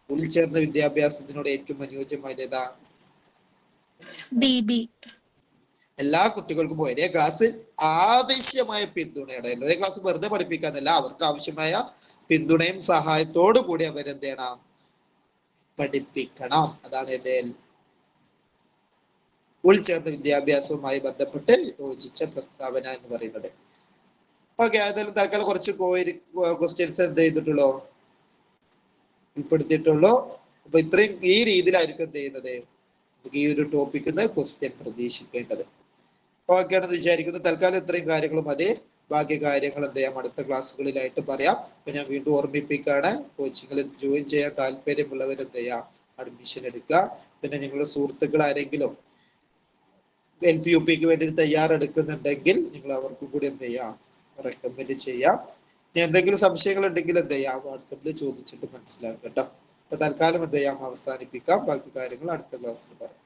ഉൾച്ചേർന്ന വിദ്യാഭ്യാസത്തിനോട് ഏറ്റവും അനുയോജ്യമായത് ഏതാ? എല്ലാ കുട്ടികൾക്കും ഒരേ ക്ലാസ് ആവശ്യമായ പിന്തുണയുടെ, ഒരേ ക്ലാസ് വെറുതെ പഠിപ്പിക്കാന്നല്ല, അവർക്ക് ആവശ്യമായ പിന്തുണയും സഹായത്തോടു കൂടി അവരെന്ത് ചെയ്യണം? പഠിപ്പിക്കണം. അതാണ് ഇത് ഉൾച്ചേർന്ന വിദ്യാഭ്യാസവുമായി ബന്ധപ്പെട്ട് യോജിച്ച പ്രസ്താവന എന്ന് പറയുന്നത്. ഓക്കെ, ഏതായാലും തൽക്കാലം കുറച്ച് ക്വസ്റ്റ്യൻസ് എന്ത് ചെയ്തിട്ടുള്ളൂ? ഉൾപ്പെടുത്തിയിട്ടുള്ളൂ. അപ്പൊ ഇത്രയും ഈ രീതിയിലായിരിക്കും എന്ത് ചെയ്യുന്നത്? ഈ ഒരു ടോപ്പിക്കിൽ നിന്ന് ക്വസ്റ്റ്യൻ പ്രതീക്ഷിക്കേണ്ടത്. ഓക്കെ ആണെന്ന് വിചാരിക്കുന്നു. തൽക്കാലം ഇത്രയും കാര്യങ്ങൾ മതി. ബാക്കി കാര്യങ്ങൾ എന്ത് ചെയ്യാം? അടുത്ത ക്ലാസ്സുകളിലായിട്ട് പറയാം. അപ്പൊ ഞാൻ വീണ്ടും ഓർമ്മിപ്പിക്കുകയാണ്, കോച്ചിങ്ങിൽ ജോയിൻ ചെയ്യാൻ താല്പര്യമുള്ളവർ എന്ത് ചെയ്യാം? അഡ്മിഷൻ എടുക്കുക. പിന്നെ നിങ്ങളുടെ സുഹൃത്തുക്കൾ ആരെങ്കിലും LP-UPക്ക് വേണ്ടി തയ്യാറെടുക്കുന്നുണ്ടെങ്കിൽ നിങ്ങൾ അവർക്കും കൂടി എന്ത് ചെയ്യാം? റെക്കമെൻഡ് ചെയ്യാം. എന്തെങ്കിലും സംശയങ്ങൾ ഉണ്ടെങ്കിൽ എന്ത് ചെയ്യാം? വാട്സപ്പിൽ ചോദിച്ചിട്ട് മനസ്സിലാക്കാം കേട്ടോ. അപ്പൊ തൽക്കാലം എന്ത് ചെയ്യാം? അവസാനിപ്പിക്കാം. ബാക്കി കാര്യങ്ങൾ അടുത്ത ക്ലാസ്സിൽ പറയാം.